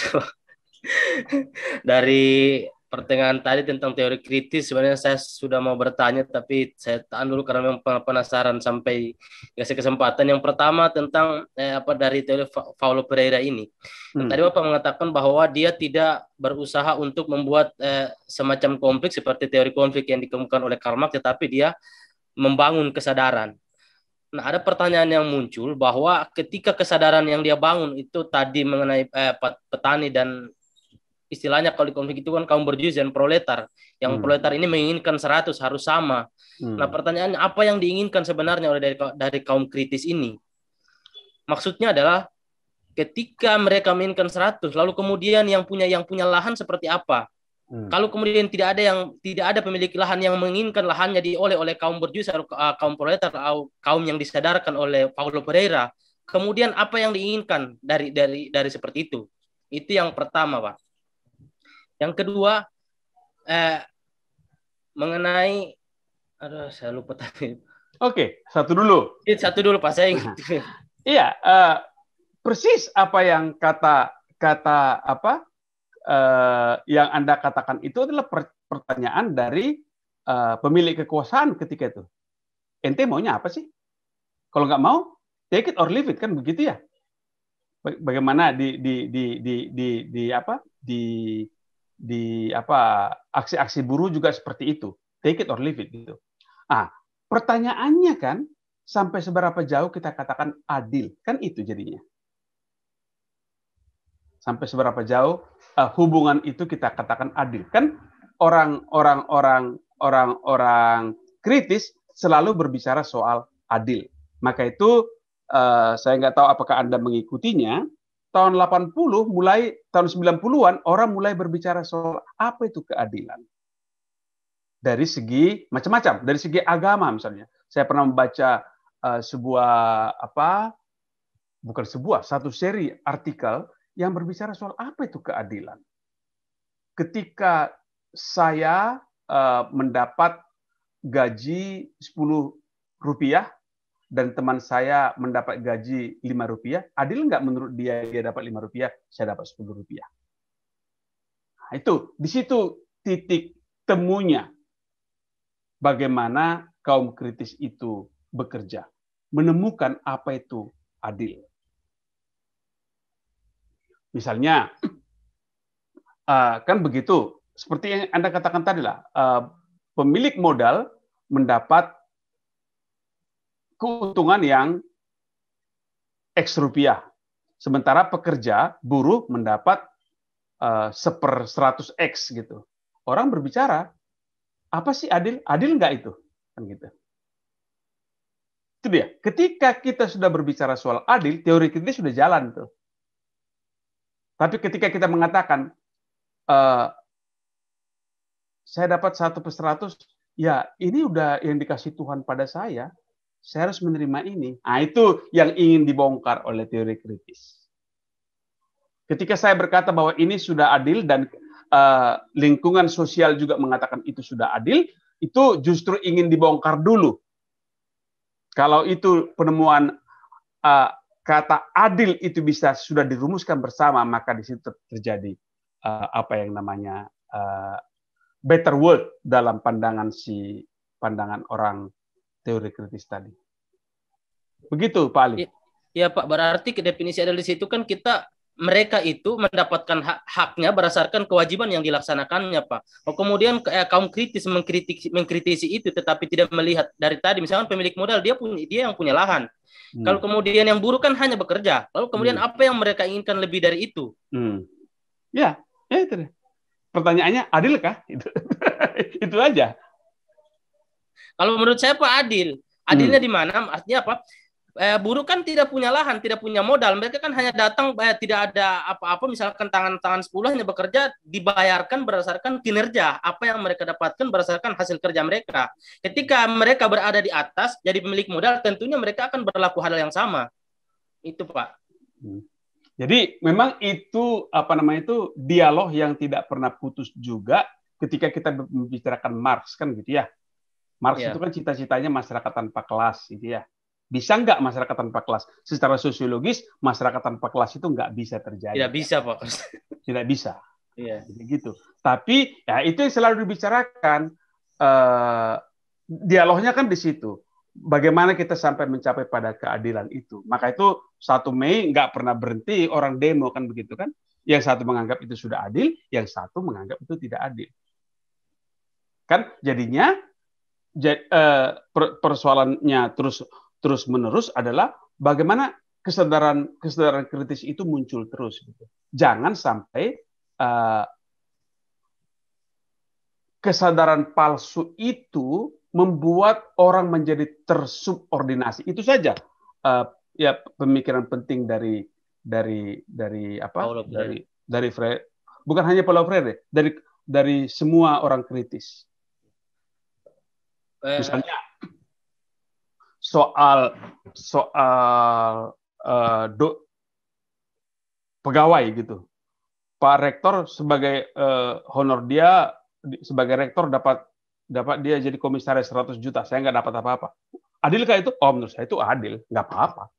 C: Dari pertengahan tadi tentang teori kritis, sebenarnya saya sudah mau bertanya, tapi saya tahan dulu karena memang penasaran sampai kasih kesempatan. Yang pertama tentang dari teori Paulo Freire ini. Tadi Bapak mengatakan bahwa dia tidak berusaha untuk membuat semacam konflik seperti teori konflik yang dikemukakan oleh Karl Marx, tetapi dia membangun kesadaran. Nah, ada pertanyaan yang muncul bahwa ketika kesadaran yang dia bangun itu tadi mengenai petani dan istilahnya kalau di konflik itu kan kaum berjuis dan proletar. Yang proletar ini menginginkan 100 harus sama. Nah, pertanyaannya apa yang diinginkan sebenarnya oleh dari kaum kritis ini? Maksudnya adalah ketika mereka menginginkan 100, lalu kemudian yang punya lahan seperti apa? Kalau kemudian tidak ada pemilik lahan yang menginginkan lahannya diolah oleh kaum berjuis atau kaum proletar atau kaum yang disadarkan oleh Paulo Freire, kemudian apa yang diinginkan dari seperti itu? Itu yang pertama, Pak. Yang kedua, mengenai, saya lupa tadi.
A: Oke, satu dulu.
C: Satu dulu, Pak. Saya
A: iya, persis apa yang kata yang Anda katakan itu adalah pertanyaan dari pemilik kekuasaan ketika itu. Ente maunya apa sih? Kalau nggak mau, take it or leave it, kan begitu ya? Bagaimana aksi-aksi buruh juga seperti itu, take it or leave it gitu. Pertanyaannya kan sampai seberapa jauh kita katakan adil, kan itu jadinya. Sampai seberapa jauh hubungan itu kita katakan adil, kan orang-orang kritis selalu berbicara soal adil. Maka itu saya nggak tahu apakah Anda mengikutinya. Tahun 80 mulai tahun 90-an orang mulai berbicara soal apa itu keadilan. Dari segi macam-macam, dari segi agama misalnya. Saya pernah membaca satu seri artikel yang berbicara soal apa itu keadilan. Ketika saya mendapat gaji 10 rupiah dan teman saya mendapat gaji 5 rupiah, adil nggak menurut dia dapat 5 rupiah, saya dapat 10 rupiah. Nah, itu, di situ titik temunya bagaimana kaum kritis itu bekerja, menemukan apa itu adil. Misalnya, kan begitu, seperti yang Anda katakan tadi lah, pemilik modal mendapat keuntungan yang X rupiah, sementara pekerja, buruh mendapat 1/100X gitu. Orang berbicara, apa sih adil? Adil nggak itu? Kan gitu. Itu dia. Ketika kita sudah berbicara soal adil, teori kritis sudah jalan tuh. Tapi ketika kita mengatakan saya dapat 1/100, ya ini udah yang dikasih Tuhan pada saya harus menerima ini. Nah, itu yang ingin dibongkar oleh teori kritis. Ketika saya berkata bahwa ini sudah adil dan lingkungan sosial juga mengatakan itu sudah adil, itu justru ingin dibongkar dulu. Kalau itu penemuan kata adil itu bisa sudah dirumuskan bersama, maka di situ terjadi apa yang namanya better world dalam pandangan orang teori kritis tadi. Begitu, Pak Ali.
C: Ya, Pak, berarti definisi adil di situ kan mereka itu mendapatkan haknya berdasarkan kewajiban yang dilaksanakannya, Pak. Kemudian kaum kritis mengkritisi itu, tetapi tidak melihat dari tadi, misalkan pemilik modal dia yang punya lahan. Kalau kemudian yang buruh kan hanya bekerja. Lalu kemudian apa yang mereka inginkan lebih dari itu?
A: Ya itu deh. Pertanyaannya adilkah? Itu aja.
C: Kalau menurut saya, Pak, adil. Adilnya di mana? Artinya apa? Buruh kan tidak punya lahan, tidak punya modal. Mereka kan hanya datang, tidak ada apa-apa, misalkan tangan 10 hanya bekerja, dibayarkan berdasarkan kinerja. Apa yang mereka dapatkan berdasarkan hasil kerja mereka. Ketika mereka berada di atas, jadi pemilik modal, tentunya mereka akan berlaku hal yang sama. Itu, Pak.
A: Jadi memang itu dialog yang tidak pernah putus juga ketika kita membicarakan Marx, kan gitu ya. Marx itu kan cita-citanya masyarakat tanpa kelas, gitu ya. Bisa nggak masyarakat tanpa kelas? Secara sosiologis, masyarakat tanpa kelas itu nggak bisa terjadi.
C: Tidak bisa, Pak.
A: Tidak bisa.
C: Iya.
A: Gitu. Tapi ya itu yang selalu dibicarakan. Dialognya kan di situ. Bagaimana kita sampai mencapai pada keadilan itu. Maka itu 1 Mei nggak pernah berhenti orang demo, kan begitu kan. Yang satu menganggap itu sudah adil, yang satu menganggap itu tidak adil. Kan jadinya persoalannya terus menerus adalah bagaimana kesadaran kritis itu muncul terus. Gitu. Jangan sampai kesadaran palsu itu membuat orang menjadi tersubordinasi. Itu saja ya pemikiran penting dari Freire. Bukan hanya Paulo Freire, dari semua orang kritis. Misalnya soal pegawai gitu. Pak Rektor sebagai honor dia sebagai rektor dapat dia jadi komisaris 100 juta. Saya nggak dapat apa-apa. Adilkah itu? Oh, menurut saya itu adil, nggak apa-apa.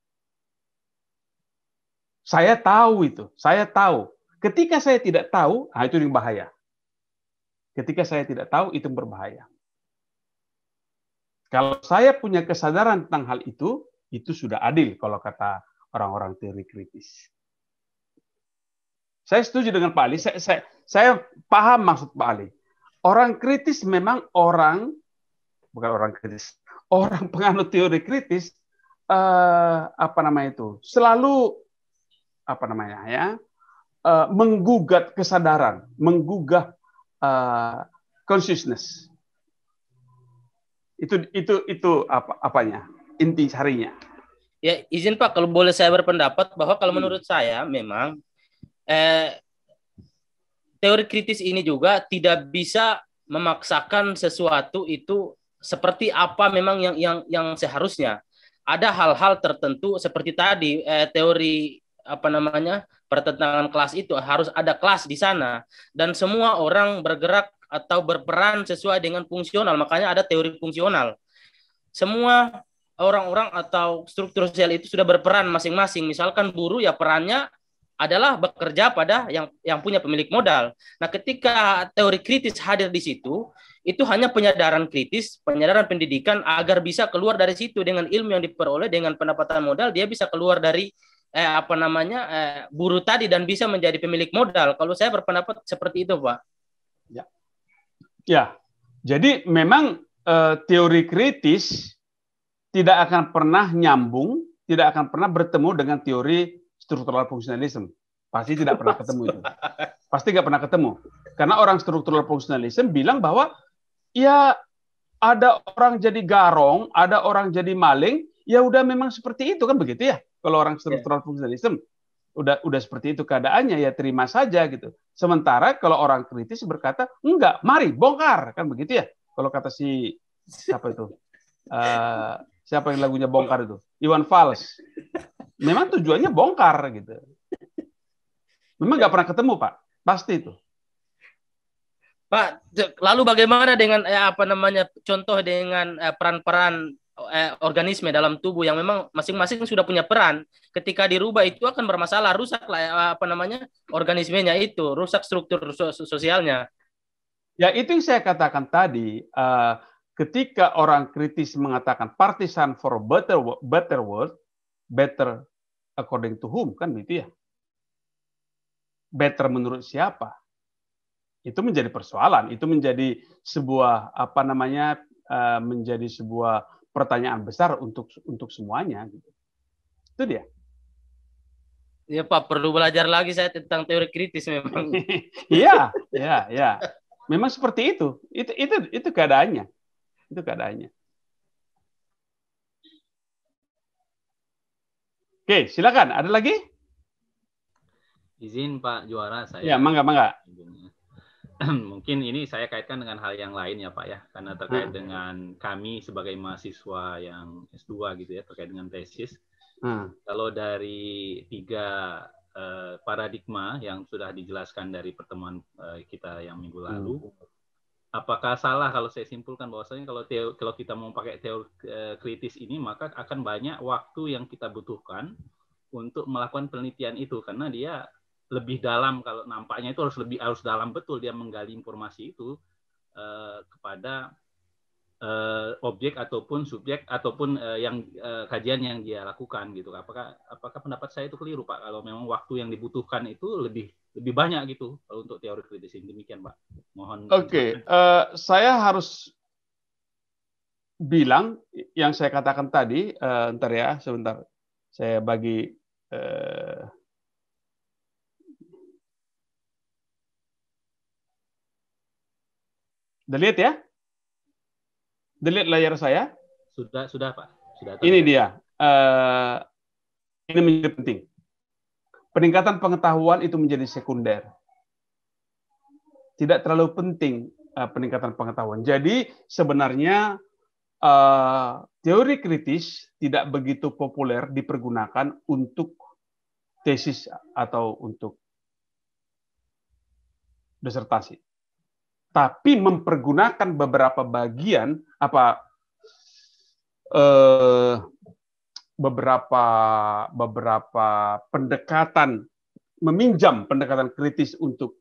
A: Saya tahu itu. Saya tahu. Ketika saya tidak tahu, itu yang bahaya. Ketika saya tidak tahu, itu berbahaya. Kalau saya punya kesadaran tentang hal itu sudah adil kalau kata orang-orang teori kritis. Saya setuju dengan Pak Ali. Saya paham maksud Pak Ali. Orang kritis memang bukan orang kritis. Orang penganut teori kritis selalu menggugat kesadaran, menggugah consciousness. Itu apanya? Inti carinya.
C: Ya, izin Pak, kalau boleh saya berpendapat bahwa kalau menurut saya memang teori kritis ini juga tidak bisa memaksakan sesuatu itu seperti apa memang yang seharusnya. Ada hal-hal tertentu seperti tadi teori pertentangan kelas itu harus ada kelas di sana dan semua orang bergerak atau berperan sesuai dengan fungsional. Makanya ada teori fungsional. Semua orang-orang atau struktur sosial itu sudah berperan masing-masing. Misalkan buruh ya perannya adalah bekerja pada yang punya pemilik modal. Nah, ketika teori kritis hadir di situ, itu hanya penyadaran kritis, penyadaran pendidikan agar bisa keluar dari situ dengan ilmu yang diperoleh, dengan pendapatan modal, dia bisa keluar dari buruh tadi dan bisa menjadi pemilik modal. Kalau saya berpendapat seperti itu, Pak.
A: Ya. Jadi memang teori kritis tidak akan pernah nyambung, tidak akan pernah bertemu dengan teori struktural fungsionalisme. Pasti tidak pernah ketemu itu. Pasti nggak pernah ketemu. Karena orang struktural fungsionalisme bilang bahwa ya ada orang jadi garong, ada orang jadi maling, ya udah memang seperti itu kan begitu ya. Kalau orang struktural fungsionalisme udah seperti itu keadaannya, ya terima saja gitu. Sementara kalau orang kritis berkata, enggak, mari bongkar kan begitu ya. Kalau kata si siapa itu? Siapa yang lagunya bongkar itu? Iwan Fals. Memang tujuannya bongkar gitu. Memang nggak pernah ketemu, Pak. Pasti itu.
C: Pak, lalu bagaimana dengan contoh dengan peran-peran organisme dalam tubuh yang memang masing-masing sudah punya peran. Ketika dirubah itu akan bermasalah, rusak organismenya itu, rusak struktur sosialnya.
A: Ya itu yang saya katakan tadi. Ketika orang kritis mengatakan partisan for better world, better according to whom, kan gitu ya. Better menurut siapa? Itu menjadi persoalan, itu menjadi sebuah menjadi sebuah pertanyaan besar untuk semuanya gitu. Itu dia.
C: Ya Pak, perlu belajar lagi saya tentang teori kritis memang.
A: Iya. Memang seperti itu. Itu keadaannya. Itu keadaannya. Oke, silakan. Ada lagi?
D: Izin Pak Juara saya.
A: Ya, mangga.
D: Mungkin ini saya kaitkan dengan hal yang lain ya Pak ya, karena terkait dengan kami sebagai mahasiswa yang S2 gitu ya, terkait dengan tesis. Kalau dari 3 paradigma yang sudah dijelaskan dari pertemuan kita yang minggu lalu, apakah salah kalau saya simpulkan bahwasanya kalau kita mau pakai teori kritis ini, maka akan banyak waktu yang kita butuhkan untuk melakukan penelitian itu, karena dia lebih dalam, kalau nampaknya itu harus dalam betul dia menggali informasi itu kepada objek ataupun subjek ataupun kajian yang dia lakukan gitu. Apakah pendapat saya itu keliru Pak? Kalau memang waktu yang dibutuhkan itu lebih banyak gitu kalau untuk teori kritis ini. Demikian Pak. Mohon.
A: Oke. Saya harus bilang yang saya katakan tadi. Ntar ya, sebentar. Saya bagi. Delete ya. Delete layar saya.
D: Sudah Pak. Sudah.
A: Ini dia. Ini menjadi penting. Peningkatan pengetahuan itu menjadi sekunder. Tidak terlalu penting peningkatan pengetahuan. Jadi sebenarnya teori kritis tidak begitu populer dipergunakan untuk tesis atau untuk disertasi. Tapi mempergunakan beberapa bagian beberapa pendekatan, meminjam pendekatan kritis untuk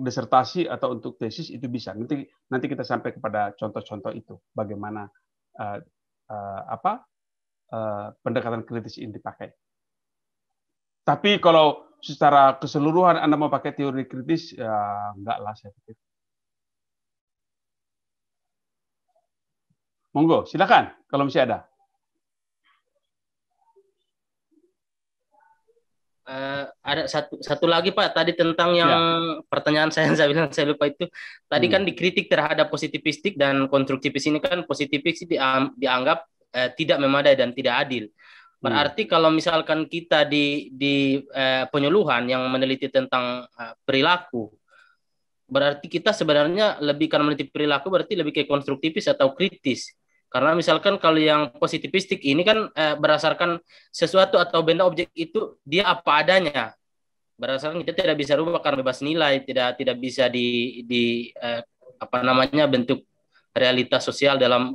A: disertasi atau untuk tesis itu bisa. Nanti kita sampai kepada contoh-contoh itu bagaimana pendekatan kritis ini dipakai. Tapi kalau secara keseluruhan Anda mau pakai teori kritis, ya enggak lah saya pikir. Monggo, silakan kalau masih ada.
C: Ada satu lagi Pak, tadi tentang yang pertanyaan saya bilang saya lupa itu. Tadi kan dikritik terhadap positivistik dan konstruktivis. Ini kan positivistik dianggap tidak memadai dan tidak adil. Berarti kalau misalkan kita di penyuluhan yang meneliti tentang perilaku, berarti kita sebenarnya lebih, karena meneliti perilaku berarti lebih ke konstruktivis atau kritis. Karena misalkan kalau yang positivistik ini kan berdasarkan sesuatu atau benda objek itu dia apa adanya. Berdasarkan kita tidak bisa rubah karena bebas nilai, tidak bisa di apa namanya bentuk realitas sosial dalam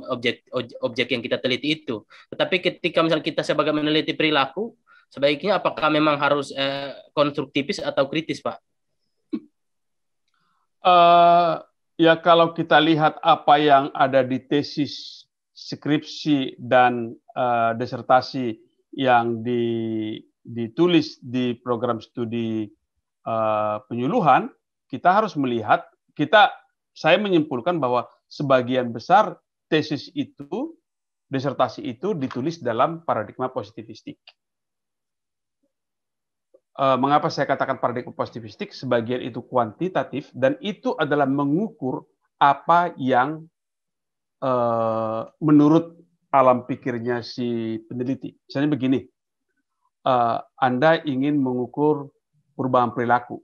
C: objek yang kita teliti itu. Tetapi ketika misalnya kita sebagai meneliti perilaku, sebaiknya apakah memang harus konstruktivis atau kritis, Pak?
A: Ya kalau kita lihat apa yang ada di tesis, skripsi dan disertasi yang ditulis di program studi penyuluhan, kita harus melihat, saya menyimpulkan bahwa sebagian besar tesis itu, disertasi itu ditulis dalam paradigma positivistik. Mengapa saya katakan paradigma positivistik? Sebagian itu kuantitatif dan itu adalah mengukur apa yang menurut alam pikirnya si peneliti. Misalnya begini, Anda ingin mengukur perubahan perilaku.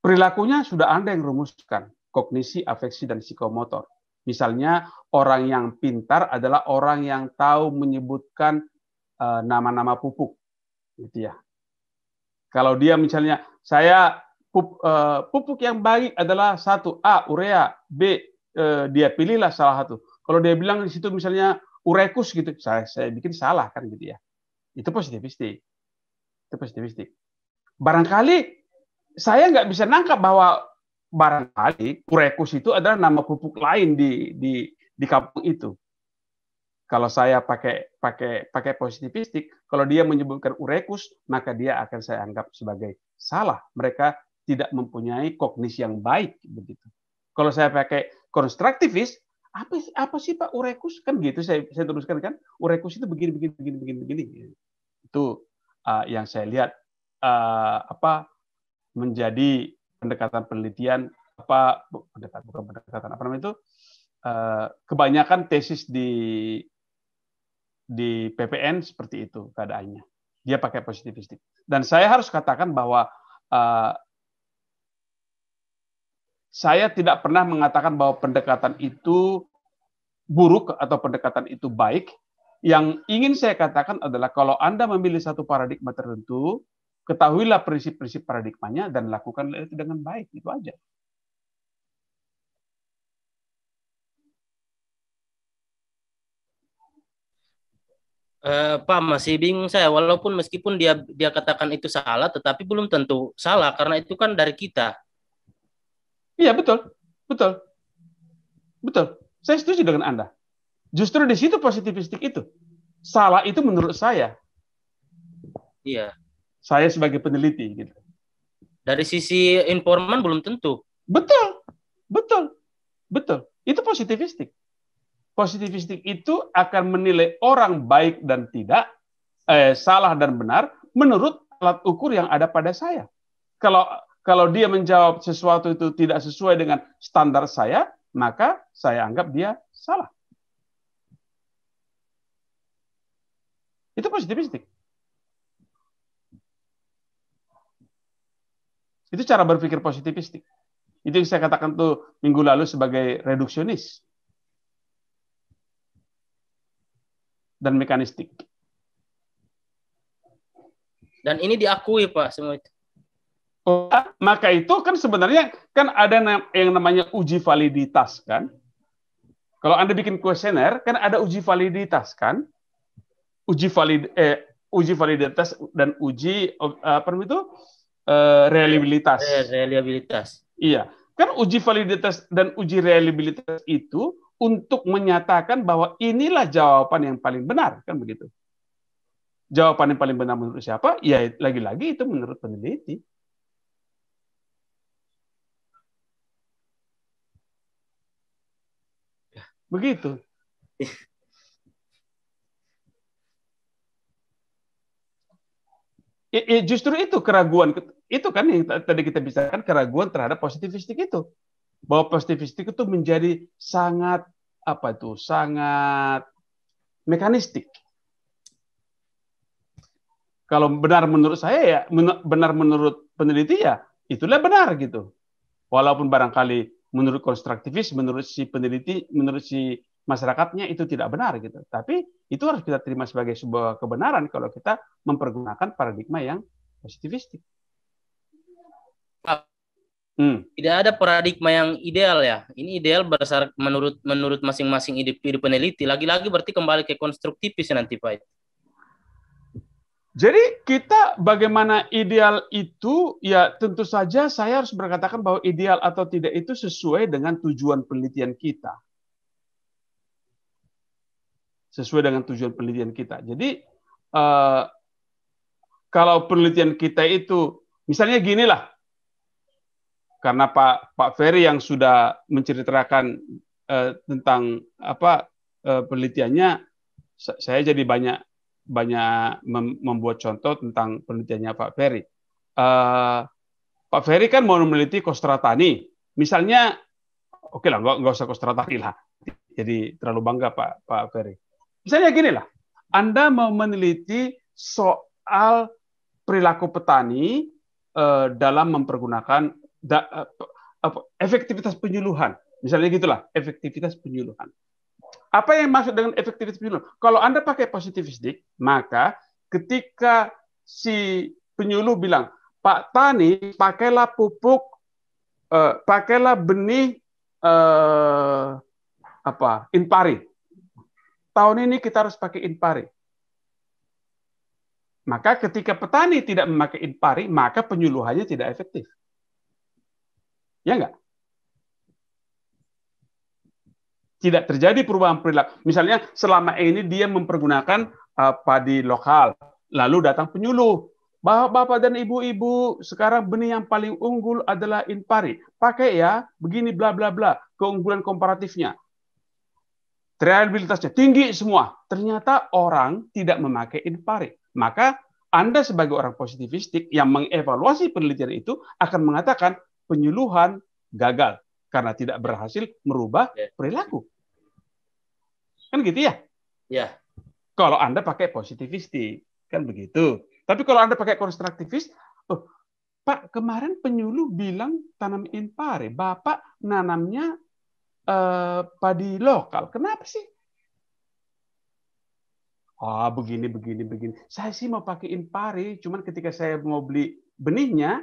A: Perilakunya sudah Anda yang rumuskan, kognisi, afeksi, dan psikomotor. Misalnya orang yang pintar adalah orang yang tahu menyebutkan nama-nama pupuk, gitu ya. Kalau dia misalnya, pupuk yang baik adalah 1, A, urea, B, dia pilihlah salah satu. Kalau dia bilang di situ misalnya urekus gitu, saya bikin salah kan gitu ya. Itu positivistik. Itu positivistik. Barangkali saya nggak bisa nangkap bahwa barangkali urekus itu adalah nama pupuk lain di kampung itu. Kalau saya pakai positivistik, kalau dia menyebutkan urekus, maka dia akan saya anggap sebagai salah. Mereka tidak mempunyai kognisi yang baik begitu. Kalau saya pakai konstruktivis, apa sih Pak urekus? Kan gitu saya teruskan kan. Urekus itu begini. Itu yang saya lihat menjadi pendekatan penelitian kebanyakan tesis di PPN seperti itu keadaannya. Dia pakai positivistik. Dan saya harus katakan bahwa saya tidak pernah mengatakan bahwa pendekatan itu buruk atau pendekatan itu baik. Yang ingin saya katakan adalah kalau Anda memilih satu paradigma tertentu, ketahuilah prinsip-prinsip paradigmanya dan lakukanlah itu dengan baik. Itu aja.
C: Pak, masih bingung saya. Walaupun meskipun dia katakan itu salah, tetapi belum tentu salah karena itu kan dari kita.
A: Iya, betul. Saya setuju dengan Anda. Justru di situ positivistik itu. Salah itu menurut saya.
C: Iya.
A: Saya sebagai peneliti gitu.
C: Dari sisi informan belum tentu.
A: Betul. Itu positivistik. Positivistik itu akan menilai orang baik dan tidak, salah dan benar menurut alat ukur yang ada pada saya. Kalau dia menjawab sesuatu itu tidak sesuai dengan standar saya, maka saya anggap dia salah. Itu positivistik. Itu cara berpikir positivistik. Itu yang saya katakan tuh minggu lalu sebagai reduksionis dan mekanistik.
C: Dan ini diakui Pak semua itu.
A: Maka itu kan sebenarnya kan ada yang namanya uji validitas kan. Kalau Anda bikin kuesioner kan ada uji validitas kan. Uji validitas dan uji reliabilitas.
C: Reliabilitas.
A: Iya, kan uji validitas dan uji reliabilitas itu untuk menyatakan bahwa inilah jawaban yang paling benar kan begitu. Jawaban yang paling benar menurut siapa? Ya lagi-lagi itu menurut peneliti. Begitu. Justru itu keraguan itu kan yang tadi kita bicarakan, keraguan terhadap positivistik itu, bahwa positivistik itu menjadi sangat sangat mekanistik. Kalau benar menurut saya ya benar menurut peneliti ya itulah benar gitu. Walaupun barangkali menurut konstruktivis, menurut si peneliti, menurut si masyarakatnya itu tidak benar gitu. Tapi itu harus kita terima sebagai sebuah kebenaran kalau kita mempergunakan paradigma yang positivistik.
C: Tidak ada paradigma yang ideal ya. Ini ideal berdasar menurut masing-masing individu peneliti. Lagi-lagi berarti kembali ke konstruktivis nanti Pak.
A: Jadi kita bagaimana ideal itu, ya tentu saja saya harus berkatakan bahwa ideal atau tidak itu sesuai dengan tujuan penelitian kita. Sesuai dengan tujuan penelitian kita. Jadi kalau penelitian kita itu, misalnya ginilah, karena Pak Ferry yang sudah menceritakan tentang penelitiannya, saya jadi banyak membuat contoh tentang penelitiannya Pak Ferry. Pak Ferry kan mau meneliti Kostratani, misalnya, oke lah, nggak usah Kostratani lah, jadi terlalu bangga Pak Ferry. Misalnya gini lah, Anda mau meneliti soal perilaku petani dalam mempergunakan efektivitas penyuluhan, misalnya gitulah, efektivitas penyuluhan. Apa yang maksud dengan efektivitas penyuluhan? Kalau Anda pakai positivistik, maka ketika si penyuluh bilang, Pak Tani, pakailah pupuk, pakailah benih Inpari. Tahun ini kita harus pakai Inpari. Maka ketika petani tidak memakai Inpari, maka penyuluhannya tidak efektif. Ya enggak? Tidak terjadi perubahan perilaku. Misalnya selama ini dia mempergunakan padi lokal, lalu datang penyuluh. Bapak dan ibu-ibu, sekarang benih yang paling unggul adalah Inpari. Pakai ya, begini bla bla bla, keunggulan komparatifnya. Reliabilitasnya tinggi semua. Ternyata orang tidak memakai Inpari. Maka Anda sebagai orang positivistik yang mengevaluasi penelitian itu akan mengatakan penyuluhan gagal karena tidak berhasil merubah perilaku. Kan gitu ya?
C: Ya.
A: Kalau Anda pakai positivistik, kan begitu. Tapi kalau Anda pakai konstruktivis, Pak, kemarin penyuluh bilang tanam Inpari, Bapak nanamnya padi lokal. Kenapa sih? Begini. Saya sih mau pakai Inpari, cuman ketika saya mau beli benihnya,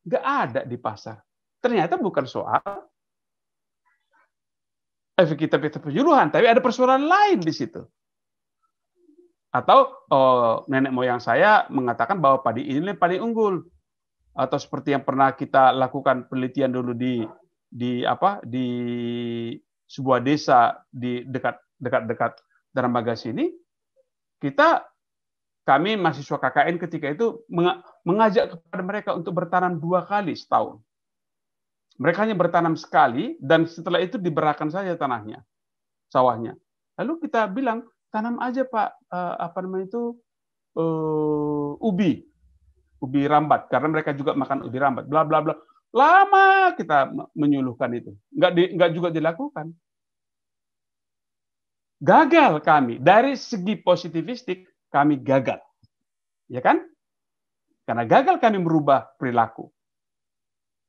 A: nggak ada di pasar. Ternyata bukan soal efektivitas penyuluhan, tapi ada persoalan lain di situ. Atau nenek moyang saya mengatakan bahwa padi ini paling unggul. Atau seperti yang pernah kita lakukan penelitian dulu di sebuah desa di dekat Darmagaga sini, kami mahasiswa KKN ketika itu mengajak kepada mereka untuk bertanam 2 kali setahun. Mereka hanya bertanam sekali dan setelah itu diberakan saja tanahnya, sawahnya. Lalu kita bilang tanam aja Pak ubi rambat karena mereka juga makan ubi rambat, bla bla bla. Lama kita menyuluhkan itu, nggak juga dilakukan. Gagal kami dari segi positivistik, kami gagal, ya kan? Karena gagal kami merubah perilaku.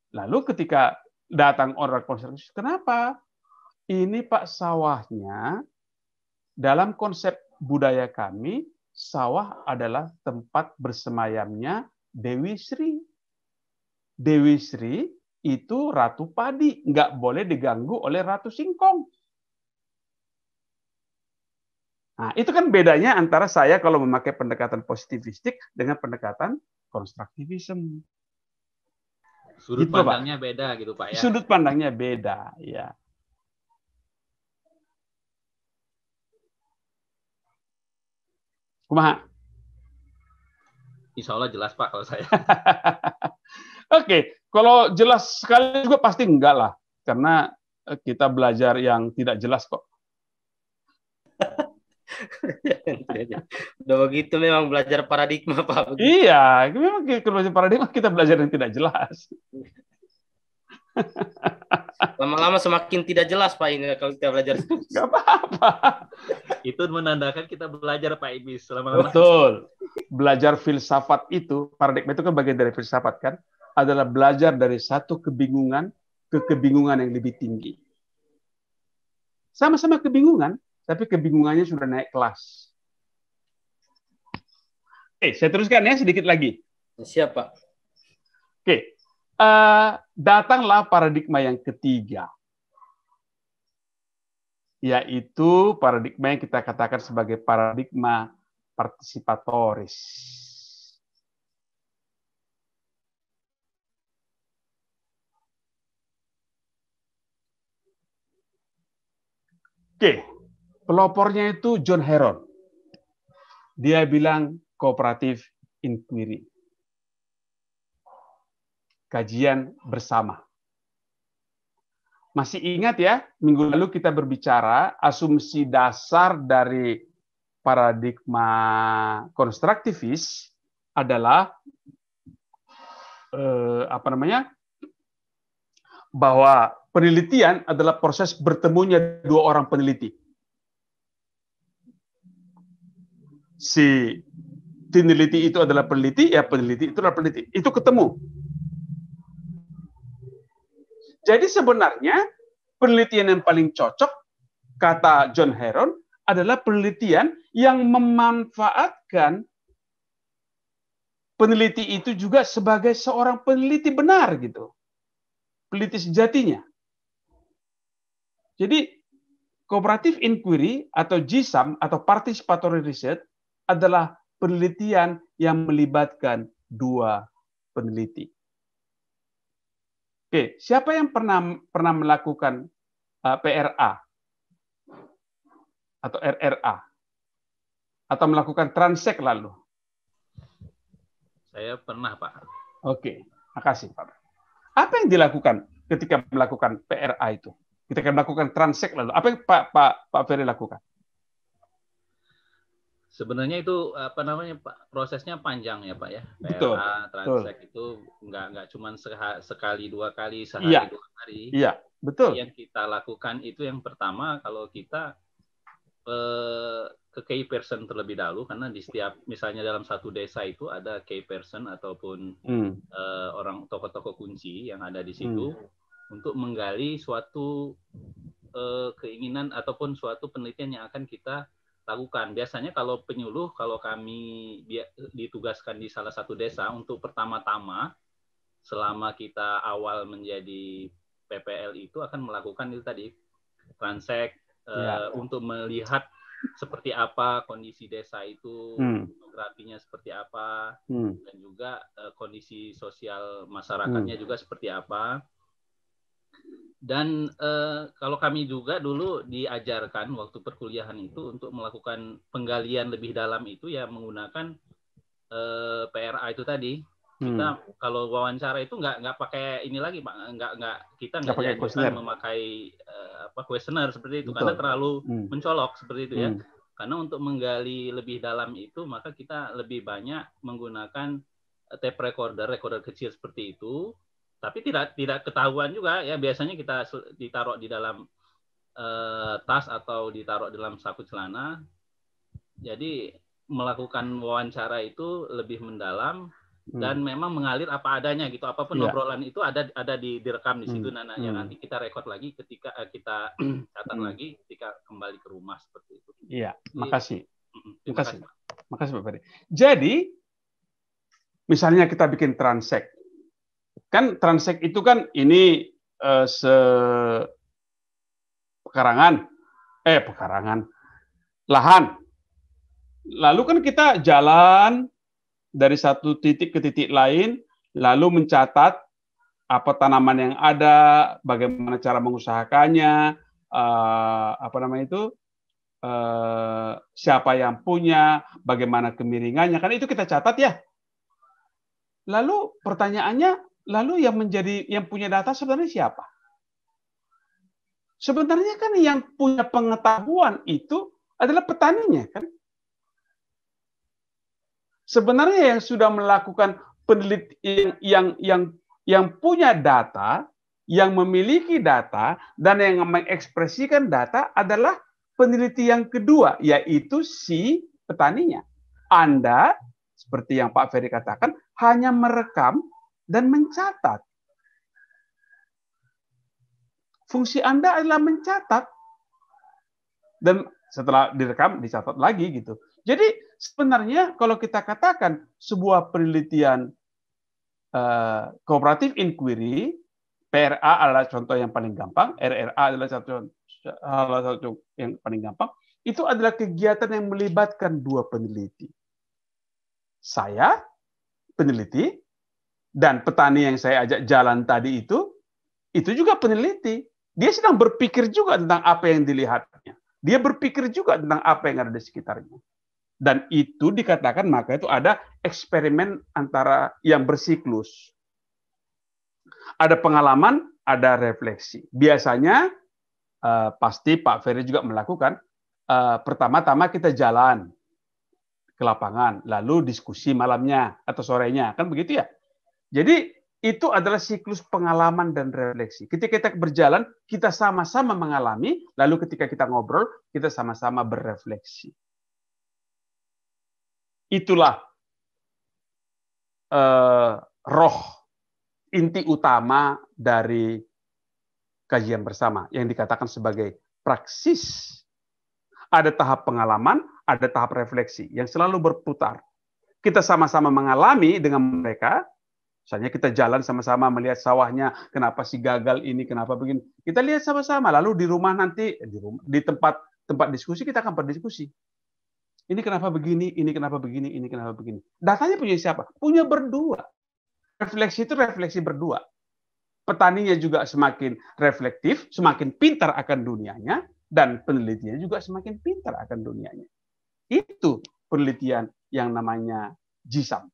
A: Lalu ketika datang orang konservatif, kenapa? Ini Pak sawahnya, dalam konsep budaya kami, sawah adalah tempat bersemayamnya Dewi Sri. Dewi Sri itu ratu padi, nggak boleh diganggu oleh ratu singkong. Nah, itu kan bedanya antara saya kalau memakai pendekatan positivistik dengan pendekatan konstruktivisme.
D: Sudut
A: gitu,
D: pandangnya
A: Pak.
D: Beda gitu Pak ya.
A: Sudut pandangnya beda, ya. Kumaha?
D: Insya Allah jelas Pak kalau saya.
A: Oke, kalau jelas sekali juga pasti enggak lah, karena kita belajar yang tidak jelas kok.
C: Udah begitu memang belajar paradigma Pak.
A: Iya, memang belajar paradigma kita belajar yang tidak jelas.
C: Lama-lama semakin tidak jelas Pak ini kalau kita belajar.
A: Gak apa-apa.
D: Itu menandakan kita belajar Pak Ibis selama-lama.
A: Betul. Belajar filsafat itu, paradigma itu kan bagian dari filsafat kan, adalah belajar dari satu kebingungan ke kebingungan yang lebih tinggi. Sama-sama kebingungan, tapi kebingungannya sudah naik kelas. Oke, saya teruskan ya sedikit lagi.
C: Siap, Pak.
A: Oke, datanglah paradigma yang ketiga, yaitu paradigma yang kita katakan sebagai paradigma partisipatoris. Oke, pelopornya itu John Heron. Dia bilang cooperative inquiry. Kajian bersama. Masih ingat ya, minggu lalu kita berbicara asumsi dasar dari paradigma konstruktivis adalah bahwa penelitian adalah proses bertemunya dua orang peneliti. Si peneliti itu adalah peneliti, ya peneliti itu adalah peneliti. Itu ketemu. Jadi sebenarnya penelitian yang paling cocok, kata John Heron, adalah penelitian yang memanfaatkan peneliti itu juga sebagai seorang peneliti benar gitu. Peneliti sejatinya. Jadi cooperative inquiry atau GSAM atau participatory research adalah penelitian yang melibatkan dua peneliti. Oke, siapa yang pernah melakukan PRA atau RRA atau melakukan transek lalu?
D: Saya pernah, Pak.
A: Oke, makasih Pak. Apa yang dilakukan ketika melakukan PRA itu? Ketika melakukan transek lalu, apa yang Pak Ferry lakukan?
D: Sebenarnya itu Pak, prosesnya panjang ya Pak ya.
A: Betul,
D: PRA, transek itu nggak cuma sekali dua kali, sehari
A: iya,
D: dua hari.
A: Iya, betul.
D: Yang kita lakukan itu yang pertama kalau kita ke key person terlebih dahulu, karena di setiap misalnya dalam satu desa itu ada key person ataupun orang tokoh-tokoh kunci yang ada di situ untuk menggali suatu keinginan ataupun suatu penelitian yang akan kita lakukan. Biasanya kalau penyuluh, kalau kami ditugaskan di salah satu desa untuk pertama-tama selama kita awal menjadi PPL itu akan melakukan itu tadi transek untuk melihat seperti apa kondisi desa itu, demografinya seperti apa, dan juga kondisi sosial masyarakatnya juga seperti apa. Dan kalau kami juga dulu diajarkan waktu perkuliahan itu untuk melakukan penggalian lebih dalam itu ya menggunakan PRA itu tadi. Kita kalau wawancara itu nggak pakai ini lagi Pak, kita nggak diajarkan memakai kuesioner seperti itu. Betul. Karena terlalu mencolok seperti itu ya. Karena untuk menggali lebih dalam itu maka kita lebih banyak menggunakan tape recorder kecil seperti itu. Tapi tidak ketahuan juga ya, biasanya kita ditaruh di dalam tas atau ditaruh dalam saku celana. Jadi melakukan wawancara itu lebih mendalam dan memang mengalir apa adanya gitu. Apapun obrolan itu ada direkam di situ yang nanti kita rekod lagi ketika kita catat lagi ketika kembali ke rumah seperti itu.
A: Iya, makasih. Makasih Pak Ferry. Jadi misalnya kita bikin transek. Kan transek itu kan ini pekarangan, lahan. Lalu kan kita jalan dari satu titik ke titik lain, lalu mencatat apa tanaman yang ada, bagaimana cara mengusahakannya, siapa yang punya, bagaimana kemiringannya, kan itu kita catat ya. Lalu pertanyaannya, lalu yang punya data sebenarnya siapa? Sebenarnya kan yang punya pengetahuan itu adalah petaninya kan. Sebenarnya yang sudah melakukan penelitian yang punya data, yang memiliki data dan yang mengekspresikan data adalah peneliti yang kedua, yaitu si petaninya. Anda seperti yang Pak Ferry katakan hanya merekam dan mencatat. Fungsi Anda adalah mencatat. Dan setelah direkam dicatat lagi gitu. Jadi sebenarnya kalau kita katakan sebuah penelitian cooperative inquiry, PRA adalah contoh yang paling gampang, RRA adalah salah satu yang paling gampang, itu adalah kegiatan yang melibatkan dua peneliti. Saya, peneliti, dan petani yang saya ajak jalan tadi itu juga peneliti. Dia sedang berpikir juga tentang apa yang dilihatnya. Dia berpikir juga tentang apa yang ada di sekitarnya. Dan itu dikatakan maka itu ada eksperimen antara yang bersiklus. Ada pengalaman, ada refleksi. Biasanya pasti Pak Ferry juga melakukan. Pertama-tama kita jalan ke lapangan, lalu diskusi malamnya atau sorenya, kan begitu ya. Jadi itu adalah siklus pengalaman dan refleksi. Ketika kita berjalan, kita sama-sama mengalami, lalu ketika kita ngobrol, kita sama-sama berefleksi. Itulah roh inti utama dari kajian bersama yang dikatakan sebagai praksis. Ada tahap pengalaman, ada tahap refleksi yang selalu berputar. Kita sama-sama mengalami dengan mereka. Misalnya kita jalan sama-sama melihat sawahnya, kenapa sih gagal ini, kenapa begini. Kita lihat sama-sama, lalu di rumah nanti, di tempat diskusi kita akan berdiskusi. Ini kenapa begini, ini kenapa begini, ini kenapa begini. Datanya punya siapa? Punya berdua. Refleksi itu refleksi berdua. Petaninya juga semakin reflektif, semakin pintar akan dunianya, dan penelitinya juga semakin pintar akan dunianya. Itu penelitian yang namanya GISAM,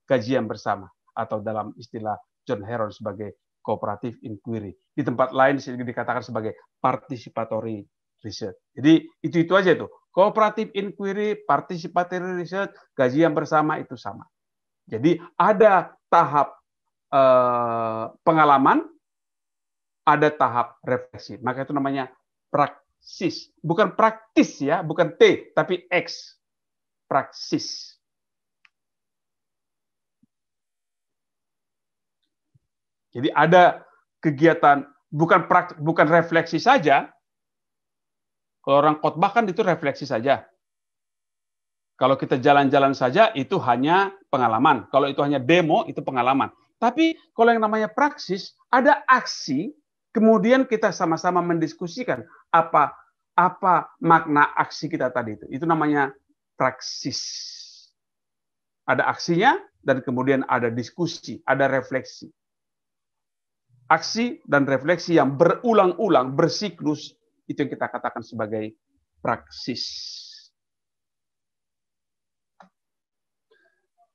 A: kajian bersama, atau dalam istilah John Heron sebagai cooperative inquiry. Di tempat lain dikatakan sebagai participatory research. Jadi itu aja tuh. Cooperative inquiry, participatory research, kajian bersama itu sama. Jadi ada tahap pengalaman, ada tahap refleksi. Maka itu namanya praksis. Bukan praktis ya, bukan T, tapi X. Praksis. Jadi ada kegiatan, bukan refleksi saja. Kalau orang khotbah kan itu refleksi saja. Kalau kita jalan-jalan saja itu hanya pengalaman. Kalau itu hanya demo itu pengalaman. Tapi kalau yang namanya praksis, ada aksi, kemudian kita sama-sama mendiskusikan apa makna aksi kita tadi itu. Itu namanya praksis. Ada aksinya dan kemudian ada diskusi, ada refleksi. Aksi dan refleksi yang berulang-ulang, bersiklus, itu yang kita katakan sebagai praksis.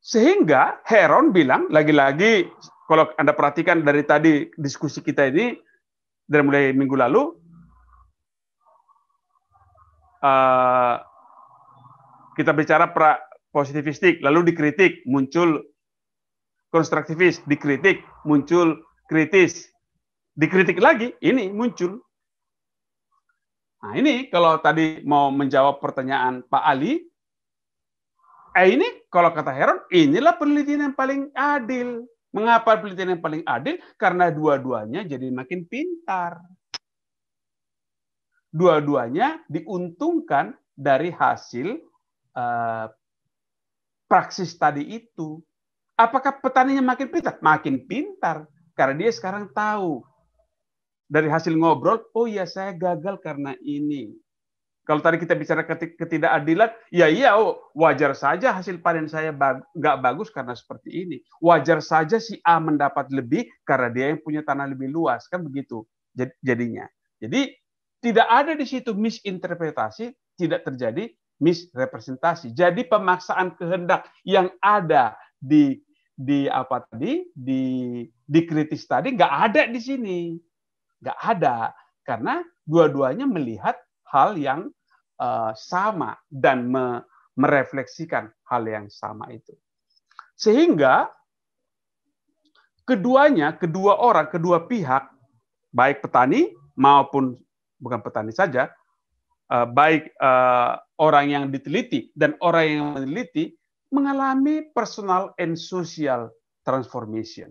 A: Sehingga Heron bilang, lagi-lagi kalau Anda perhatikan dari tadi diskusi kita ini, dari mulai minggu lalu, kita bicara positivistik, lalu dikritik, muncul konstruktivis, dikritik, muncul kritis, dikritik lagi, ini muncul. Nah ini kalau tadi mau menjawab pertanyaan Pak Ali, ini kalau kata Heron, inilah penelitian yang paling adil. Mengapa penelitian yang paling adil? Karena dua-duanya jadi makin pintar. Dua-duanya diuntungkan dari hasil praksis tadi itu. Apakah petaninya makin pintar? Makin pintar. Karena dia sekarang tahu. Dari hasil ngobrol, oh ya saya gagal karena ini. Kalau tadi kita bicara ketidakadilan, wajar saja hasil panen saya nggak bagus karena seperti ini. Wajar saja si A mendapat lebih karena dia yang punya tanah lebih luas, kan begitu jadinya. Jadi tidak ada di situ misinterpretasi, tidak terjadi misrepresentasi. Jadi pemaksaan kehendak yang ada di kritis tadi nggak ada di sini, nggak ada karena dua-duanya melihat hal yang sama dan merefleksikan hal yang sama itu. Sehingga kedua pihak, baik petani maupun bukan petani saja, baik orang yang diteliti dan orang yang meneliti mengalami personal and social transformation.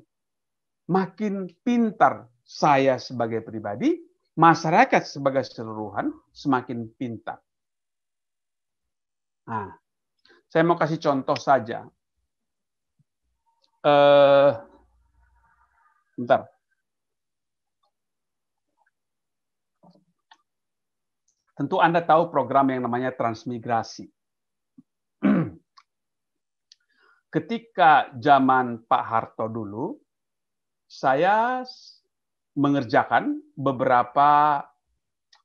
A: Makin pintar saya sebagai pribadi, masyarakat sebagai keseluruhan semakin pintar. Nah, saya mau kasih contoh saja. Bentar. Tentu Anda tahu program yang namanya transmigrasi. Ketika zaman Pak Harto dulu, saya mengerjakan beberapa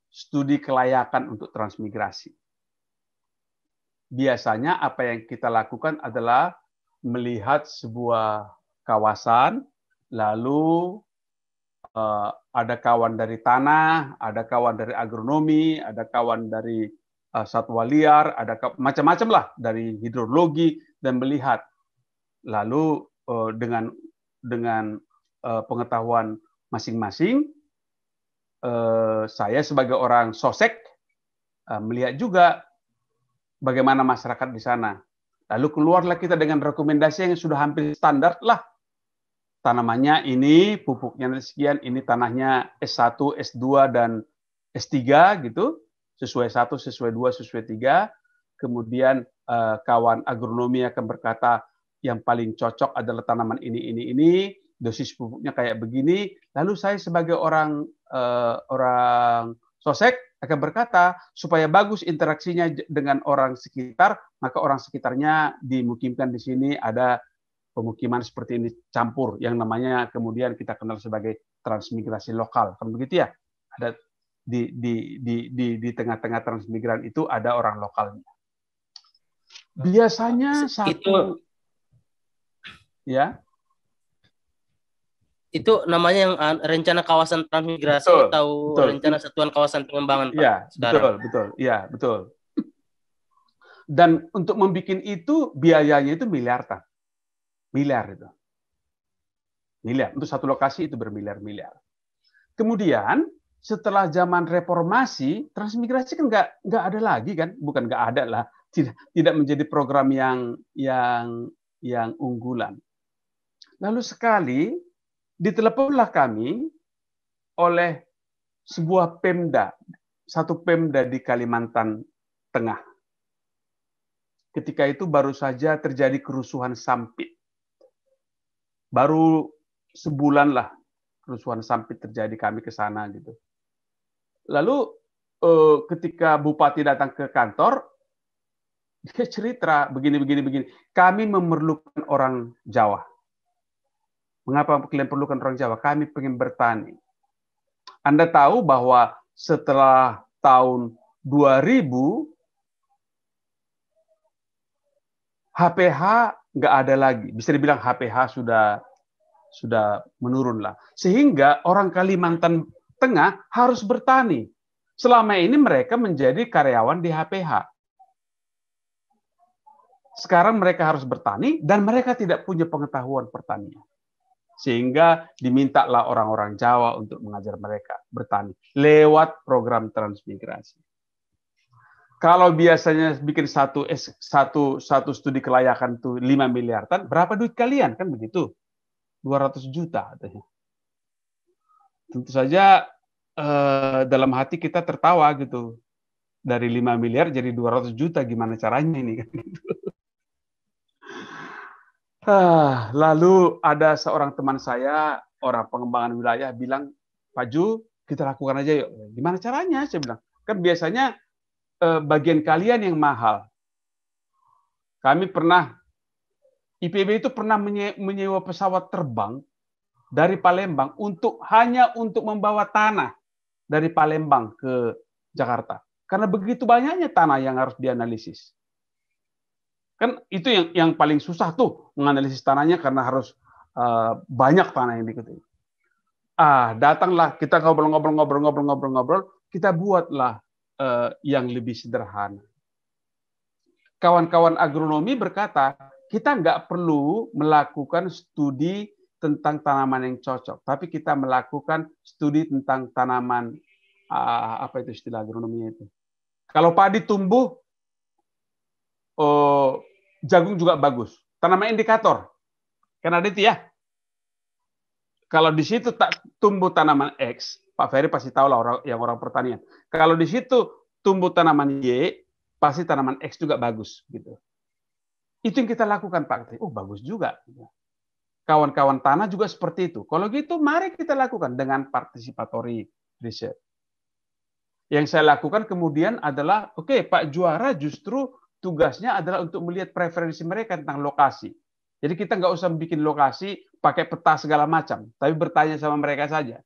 A: studi kelayakan untuk transmigrasi. Biasanya apa yang kita lakukan adalah melihat sebuah kawasan, lalu ada kawan dari tanah, ada kawan dari agronomi, ada kawan dari satwa liar, ada macam-macam lah dari hidrologi, dan melihat. Lalu dengan pengetahuan masing-masing, saya sebagai orang sosek melihat juga bagaimana masyarakat di sana. Lalu keluarlah kita dengan rekomendasi yang sudah hampir standar lah. Tanamannya ini, pupuknya sekian, ini tanahnya S1, S2, dan S3 gitu, sesuai 1, sesuai 2, sesuai 3. Kemudian kawan agronomi akan berkata yang paling cocok adalah tanaman ini, dosis pupuknya kayak begini. Lalu saya sebagai orang sosek akan berkata, supaya bagus interaksinya dengan orang sekitar, maka orang sekitarnya dimukimkan di sini, ada pemukiman seperti ini campur, yang namanya kemudian kita kenal sebagai transmigrasi lokal, kan begitu ya? Ada di tengah-tengah transmigran itu ada orang lokalnya. Biasanya satu, ya.
C: Itu namanya yang rencana kawasan transmigrasi atau rencana satuan kawasan pengembangan, Pak?
A: Ya, betul. Ya, betul. Dan untuk membuat itu biayanya itu miliaran. Miliar itu. Miliar. Untuk satu lokasi itu bermiliar-miliar. Kemudian setelah zaman reformasi, transmigrasi kan nggak ada lagi kan? Bukan nggak ada lah. Tidak menjadi program yang unggulan. Lalu sekali diteleponlah kami oleh sebuah Pemda, satu Pemda di Kalimantan Tengah. Ketika itu baru saja terjadi kerusuhan Sampit. Baru sebulan lah kerusuhan Sampit terjadi, kami ke sana gitu. Lalu ketika Bupati datang ke kantor, dia cerita begini. Kami memerlukan orang Jawa. Mengapa kalian perlukan orang Jawa? Kami pengen bertani. Anda tahu bahwa setelah tahun 2000, HPH nggak ada lagi. Bisa dibilang HPH sudah menurun lah. Sehingga orang Kalimantan Tengah harus bertani. Selama ini mereka menjadi karyawan di HPH. Sekarang mereka harus bertani dan mereka tidak punya pengetahuan pertanian. Sehingga dimintalah orang-orang Jawa untuk mengajar mereka bertani lewat program transmigrasi. Kalau biasanya bikin satu studi kelayakan itu 5 miliar, berapa duit kalian? Kan begitu. 200 juta. Tentu saja dalam hati kita tertawa gitu. Dari 5 miliar jadi 200 juta, gimana caranya ini? Lalu ada seorang teman saya, orang pengembangan wilayah, bilang, Pak Ju, kita lakukan aja yuk. Gimana caranya? Saya bilang, kan biasanya bagian kalian yang mahal. Kami pernah, IPB itu pernah menyewa pesawat terbang dari Palembang hanya untuk membawa tanah dari Palembang ke Jakarta. Karena begitu banyaknya tanah yang harus dianalisis. Kan itu yang paling susah tuh, menganalisis tanahnya karena harus banyak tanah yang diketahui. Datanglah kita ngobrol, kita buatlah yang lebih sederhana. Kawan-kawan agronomi berkata, kita nggak perlu melakukan studi tentang tanaman yang cocok, tapi kita melakukan studi tentang tanaman, apa itu istilah agronominya itu? Kalau padi tumbuh, jagung juga bagus. Tanaman indikator, kan ada itu ya. Kalau di situ tak tumbuh tanaman X, Pak Ferry pasti tahu lah orang pertanian. Kalau di situ tumbuh tanaman Y, pasti tanaman X juga bagus gitu. Itu yang kita lakukan Pak. Oh bagus juga. Kawan-kawan tanah juga seperti itu. Kalau gitu mari kita lakukan dengan participatory research. Yang saya lakukan kemudian adalah, oke, Pak Juara justru tugasnya adalah untuk melihat preferensi mereka tentang lokasi. Jadi kita nggak usah bikin lokasi pakai peta segala macam, tapi bertanya sama mereka saja.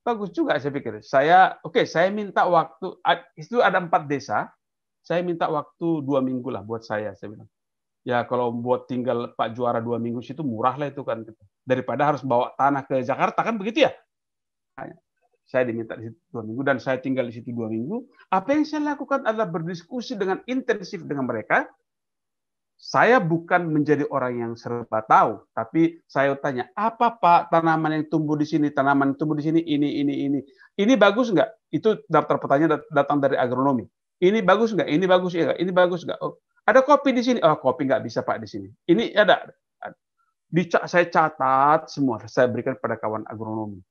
A: Bagus juga saya pikir. Saya minta waktu, itu ada 4 desa, saya minta waktu 2 minggu lah buat saya bilang. Ya kalau buat tinggal Pak Juara 2 minggu situ murah lah itu kan. Daripada harus bawa tanah ke Jakarta kan begitu ya. Saya diminta di situ 2 minggu dan saya tinggal di situ 2 minggu. Apa yang saya lakukan adalah berdiskusi dengan intensif dengan mereka. Saya bukan menjadi orang yang serba tahu, tapi saya tanya, apa Pak tanaman yang tumbuh di sini, tanaman yang tumbuh di sini, ini. Ini bagus nggak? Itu daftar pertanyaan datang dari agronomi. Ini bagus nggak? Ini bagus nggak? Ini bagus nggak? Oh, ada kopi di sini? Oh, kopi nggak bisa Pak di sini. Ini ada. Saya catat semua, saya berikan pada kawan agronomi.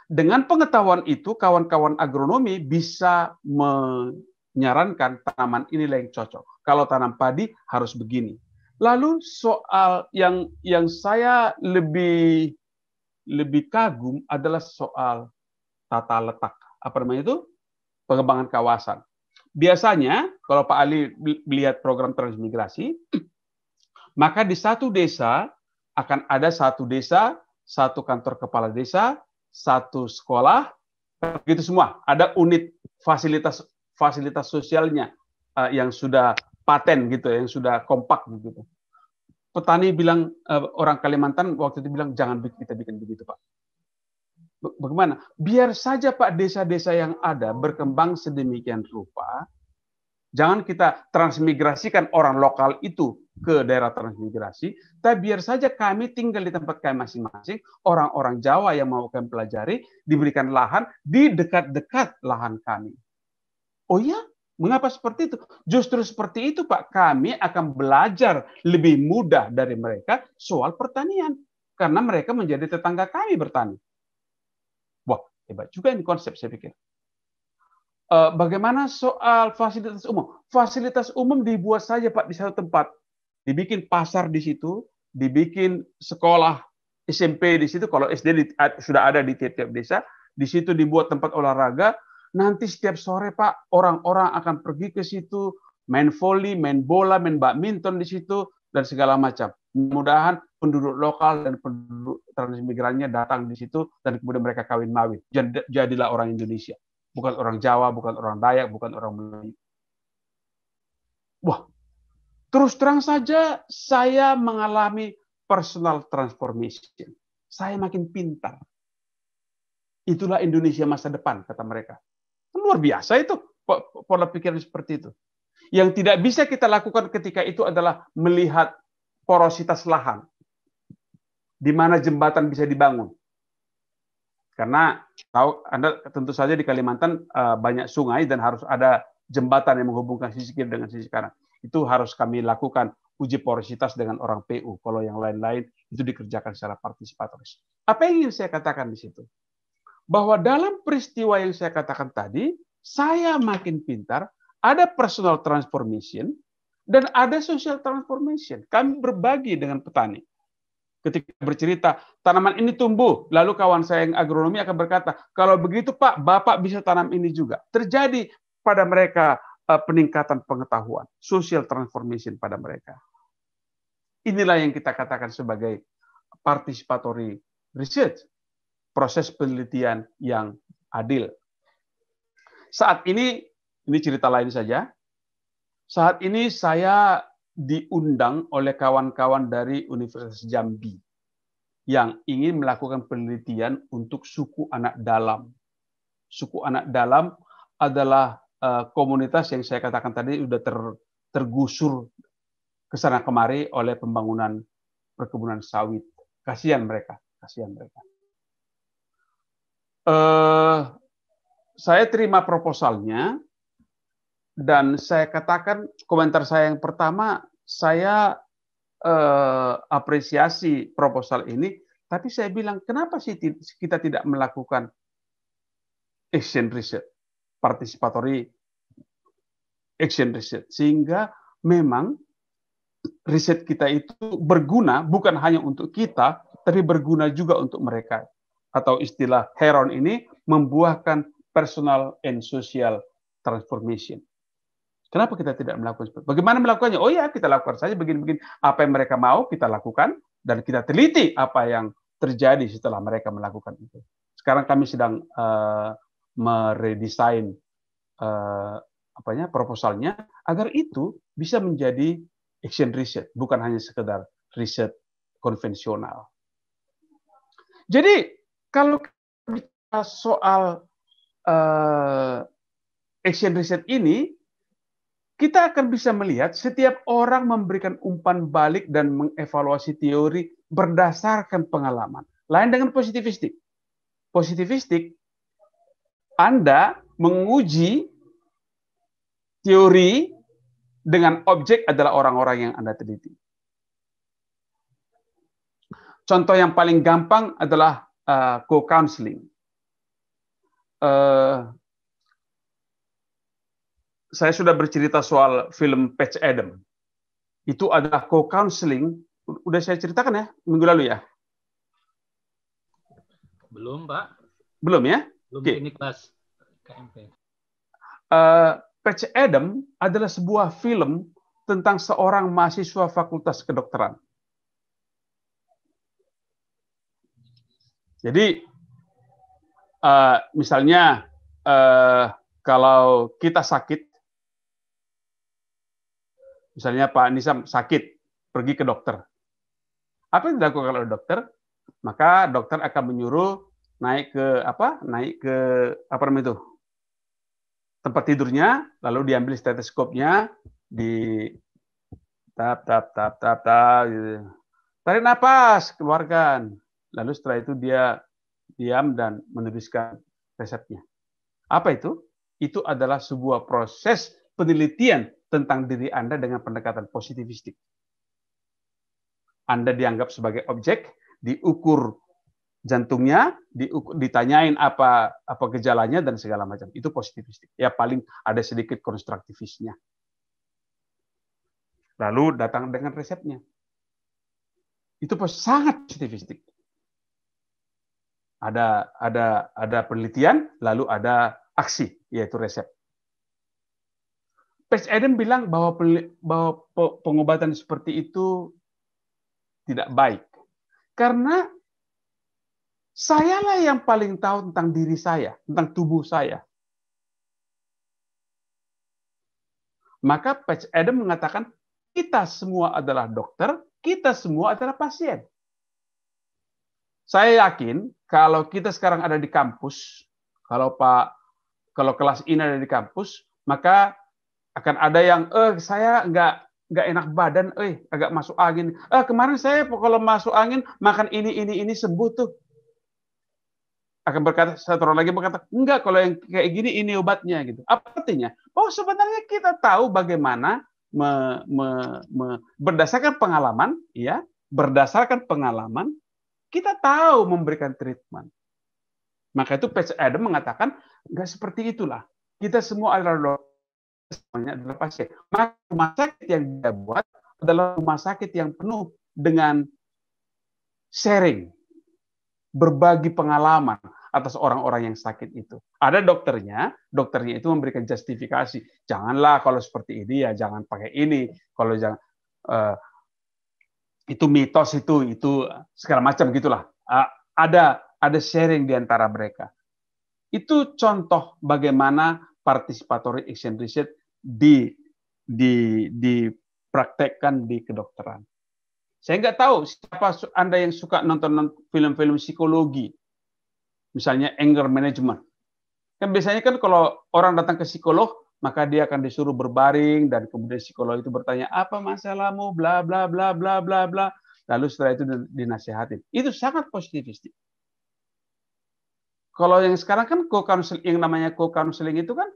A: Dengan pengetahuan itu, kawan-kawan agronomi bisa menyarankan tanaman inilah yang cocok. Kalau tanam padi harus begini. Lalu soal yang saya lebih kagum adalah soal tata letak. Apa namanya itu? Pengembangan kawasan. Biasanya kalau Pak Ali melihat program transmigrasi, maka di satu desa akan ada satu desa, satu kantor kepala desa, satu sekolah, begitu semua. Ada unit fasilitas sosialnya yang sudah paten gitu, yang sudah kompak gitu. Petani bilang, orang Kalimantan waktu itu bilang jangan kita bikin begitu Pak. Bagaimana? Biar saja Pak desa-desa yang ada berkembang sedemikian rupa. Jangan kita transmigrasikan orang lokal itu ke daerah transmigrasi, tapi biar saja kami tinggal di tempat kami masing-masing, orang-orang Jawa yang mau kami pelajari, diberikan lahan di dekat-dekat lahan kami. Oh ya? Mengapa seperti itu? Justru seperti itu Pak, kami akan belajar lebih mudah dari mereka soal pertanian. Karena mereka menjadi tetangga kami bertani. Wah, hebat juga ini konsep saya pikir. Bagaimana soal fasilitas umum? Fasilitas umum dibuat saja Pak di satu tempat. Dibikin pasar di situ, dibikin sekolah SMP di situ, kalau SD sudah ada di tiap-tiap desa, di situ dibuat tempat olahraga. Nanti setiap sore Pak, orang-orang akan pergi ke situ, main voli, main bola, main badminton di situ, dan segala macam. Mudah-mudahan penduduk lokal dan penduduk transmigrannya datang di situ, dan kemudian mereka kawin-mawin. Jadilah orang Indonesia. Bukan orang Jawa, bukan orang Dayak, bukan orang Melayu. Wah, terus terang saja saya mengalami personal transformation. Saya makin pintar. Itulah Indonesia masa depan, kata mereka. Luar biasa itu, pola pikiran seperti itu. Yang tidak bisa kita lakukan ketika itu adalah melihat porositas lahan. Di mana jembatan bisa dibangun. Karena tahu Anda tentu saja di Kalimantan banyak sungai dan harus ada jembatan yang menghubungkan sisi kiri dengan sisi kanan. Itu harus kami lakukan uji porositas dengan orang PU. Kalau yang lain-lain itu dikerjakan secara partisipatoris. Apa yang ingin saya katakan di situ? Bahwa dalam peristiwa yang saya katakan tadi, saya makin pintar, ada personal transformation dan ada social transformation. Kami berbagi dengan petani. Ketika bercerita, tanaman ini tumbuh, lalu kawan saya yang agronomi akan berkata, kalau begitu Pak, Bapak bisa tanam ini juga. Terjadi pada mereka peningkatan pengetahuan, social transformation pada mereka. Inilah yang kita katakan sebagai participatory research, proses penelitian yang adil. Saat ini cerita lain saja, saat ini saya diundang oleh kawan-kawan dari Universitas Jambi yang ingin melakukan penelitian untuk suku anak dalam. Suku anak dalam adalah komunitas yang saya katakan tadi sudah tergusur ke sana kemari oleh pembangunan perkebunan sawit. Kasihan mereka, kasihan mereka. Saya terima proposalnya. Dan saya katakan komentar saya yang pertama, saya apresiasi proposal ini, Tapi saya bilang, kenapa sih kita tidak melakukan action research, participatory action research, sehingga memang riset kita itu berguna bukan hanya untuk kita, tapi berguna juga untuk mereka. Atau istilah Heron ini membuahkan personal and social transformation. Kenapa kita tidak melakukan seperti itu? Bagaimana melakukannya? Oh ya, kita lakukan saja begini-begini. Apa yang mereka mau, kita lakukan. Dan kita teliti apa yang terjadi setelah mereka melakukan itu. Sekarang kami sedang meredesain proposalnya, agar itu bisa menjadi action research, bukan hanya sekedar riset konvensional. Jadi, kalau kita bicara soal action research ini, kita akan bisa melihat setiap orang memberikan umpan balik dan mengevaluasi teori berdasarkan pengalaman. Lain dengan positivistik. Positivistik, Anda menguji teori dengan objek adalah orang-orang yang Anda teliti. Contoh yang paling gampang adalah co-counseling. Saya sudah bercerita soal film Patch Adams. Itu adalah co-counseling. Udah saya ceritakan ya, minggu lalu ya?
D: Belum, Pak.
A: Belum ya?
D: Belum,
A: okay.
D: Ini kelas KMP.
A: Patch Adams adalah sebuah film tentang seorang mahasiswa Fakultas Kedokteran. Jadi, misalnya, kalau kita sakit, misalnya Pak Nisam sakit, pergi ke dokter. Apa yang dilakukan oleh dokter? Maka dokter akan menyuruh naik ke tempat tidurnya, lalu diambil stetoskopnya, di tap, gitu. Tarik napas, keluarkan. Lalu setelah itu dia diam dan menuliskan resepnya. Apa itu? Itu adalah sebuah proses penelitian tentang diri Anda dengan pendekatan positivistik. Anda dianggap sebagai objek, diukur jantungnya, ditanyain apa gejalanya dan segala macam. Itu positivistik. Ya paling ada sedikit konstruktivisnya. Lalu datang dengan resepnya. Itu sangat positivistik. Ada penelitian, lalu ada aksi, yaitu resep. Patch Adams bilang bahwa pengobatan seperti itu tidak baik. Karena sayalah yang paling tahu tentang diri saya, tentang tubuh saya. Maka Patch Adams mengatakan, kita semua adalah dokter, kita semua adalah pasien. Saya yakin kalau kita sekarang ada di kampus, kalau kelas ini ada di kampus, maka akan ada yang, saya nggak enak badan, agak masuk angin. Kemarin saya kalau masuk angin makan ini sembuh tuh. Akan berkata, satu orang lagi berkata, enggak, kalau yang kayak gini ini obatnya gitu. Apa artinya? Oh, sebenarnya kita tahu bagaimana berdasarkan pengalaman, ya, berdasarkan pengalaman kita tahu memberikan treatment. Maka itu Patch Adams mengatakan enggak seperti itulah. Kita semua adalah dokter, semuanya adalah pasien. Maka rumah sakit yang dia buat adalah rumah sakit yang penuh dengan sharing, berbagi pengalaman atas orang-orang yang sakit itu. Ada dokternya itu memberikan justifikasi. Janganlah kalau seperti ini ya jangan pakai ini. Kalau jangan itu mitos itu segala macam gitulah. Ada sharing di antara mereka. Itu contoh bagaimana participatory action research dipraktekkan di kedokteran. Saya nggak tahu siapa Anda yang suka nonton film-film psikologi, misalnya anger management. Kan biasanya kan kalau orang datang ke psikolog, maka dia akan disuruh berbaring dan kemudian psikolog itu bertanya apa masalahmu, bla bla bla bla bla bla. Lalu setelah itu dinasihatin. Itu sangat positivistik. Kalau yang sekarang kan yang namanya co-counseling itu kan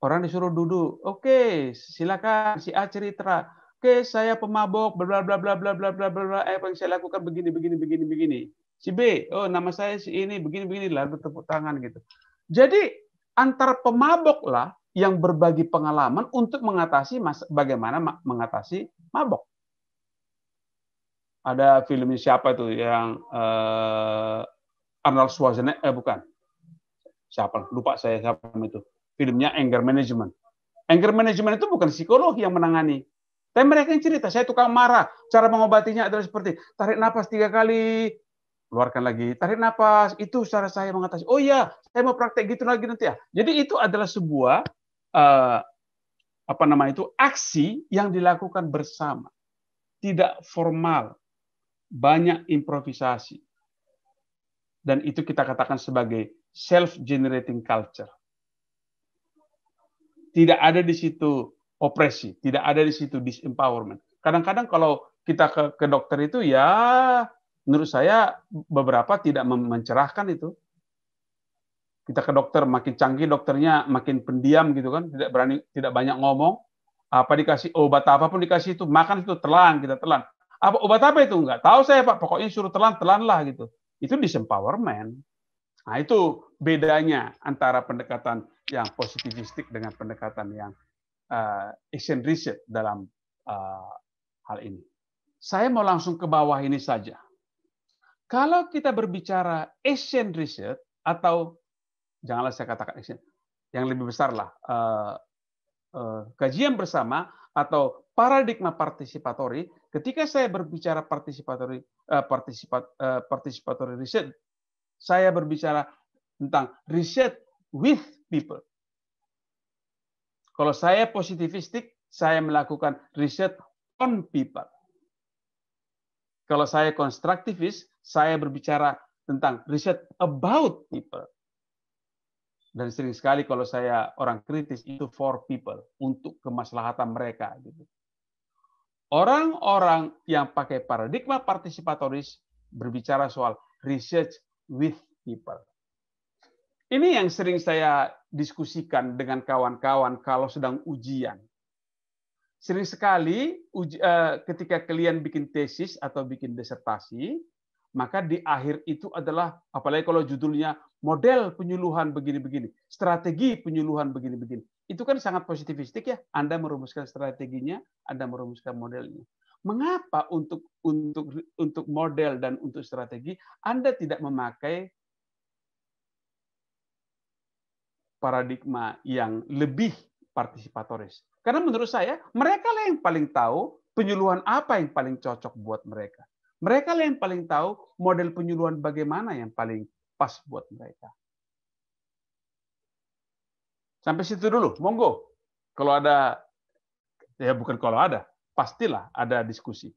A: orang disuruh duduk. Oke, silakan si A cerita. Oke, saya pemabok, bla bla bla bla bla bla bla, apa yang saya lakukan begini begini begini begini. Si B, oh nama saya si ini begini begini, lalu tepuk tangan gitu. Jadi antara pemabok lah yang berbagi pengalaman untuk mengatasi bagaimana mengatasi mabok. Ada filmnya siapa tuh yang Arnold Schwarzenegger, bukan. Siapa? Lupa saya siapa itu. Filmnya Anger Management. Anger Management itu bukan psikolog yang menangani. Tapi mereka yang cerita, saya tukang marah. Cara mengobatinya adalah seperti, tarik napas 3 kali, keluarkan lagi. Tarik napas, itu cara saya mengatasi. Oh iya, saya mau praktek gitu lagi nanti ya. Jadi itu adalah sebuah aksi yang dilakukan bersama. Tidak formal. Banyak improvisasi. Dan itu kita katakan sebagai self-generating culture. Tidak ada di situ opresi, tidak ada di situ disempowerment. Kadang-kadang kalau kita ke dokter itu ya menurut saya beberapa tidak mencerahkan itu. Kita ke dokter makin canggih, dokternya makin pendiam gitu kan, tidak berani, tidak banyak ngomong. Apa dikasih obat apapun dikasih itu makan itu telan, kita telan. Apa obat apa itu enggak tahu saya Pak, pokoknya suruh telan lah gitu. Itu disempowerment. Nah, itu bedanya antara pendekatan yang positivistik dengan pendekatan yang action research dalam hal ini. Saya mau langsung ke bawah ini saja. Kalau kita berbicara action research atau janganlah saya katakan action, yang lebih besar lah, kajian bersama atau paradigma participatory. Ketika saya berbicara participatory research, saya berbicara tentang research with people. Kalau saya positivistik, saya melakukan research on people. Kalau saya konstruktivis, saya berbicara tentang research about people. Dan sering sekali kalau saya orang kritis, itu for people, untuk kemaslahatan mereka. Orang-orang yang pakai paradigma partisipatoris berbicara soal research with people. Ini yang sering saya diskusikan dengan kawan-kawan kalau sedang ujian. Sering sekali ketika kalian bikin tesis atau bikin disertasi, maka di akhir itu adalah, apalagi kalau judulnya model penyuluhan begini-begini, strategi penyuluhan begini-begini. Itu kan sangat positivistik ya. Anda merumuskan strateginya, Anda merumuskan modelnya. Mengapa untuk model dan untuk strategi Anda tidak memakai paradigma yang lebih partisipatoris? Karena menurut saya mereka lah yang paling tahu penyuluhan apa yang paling cocok buat mereka. Mereka lah yang paling tahu model penyuluhan bagaimana yang paling pas buat mereka. Sampai situ dulu, monggo. Kalau ada, ya bukan kalau ada, pastilah ada diskusi.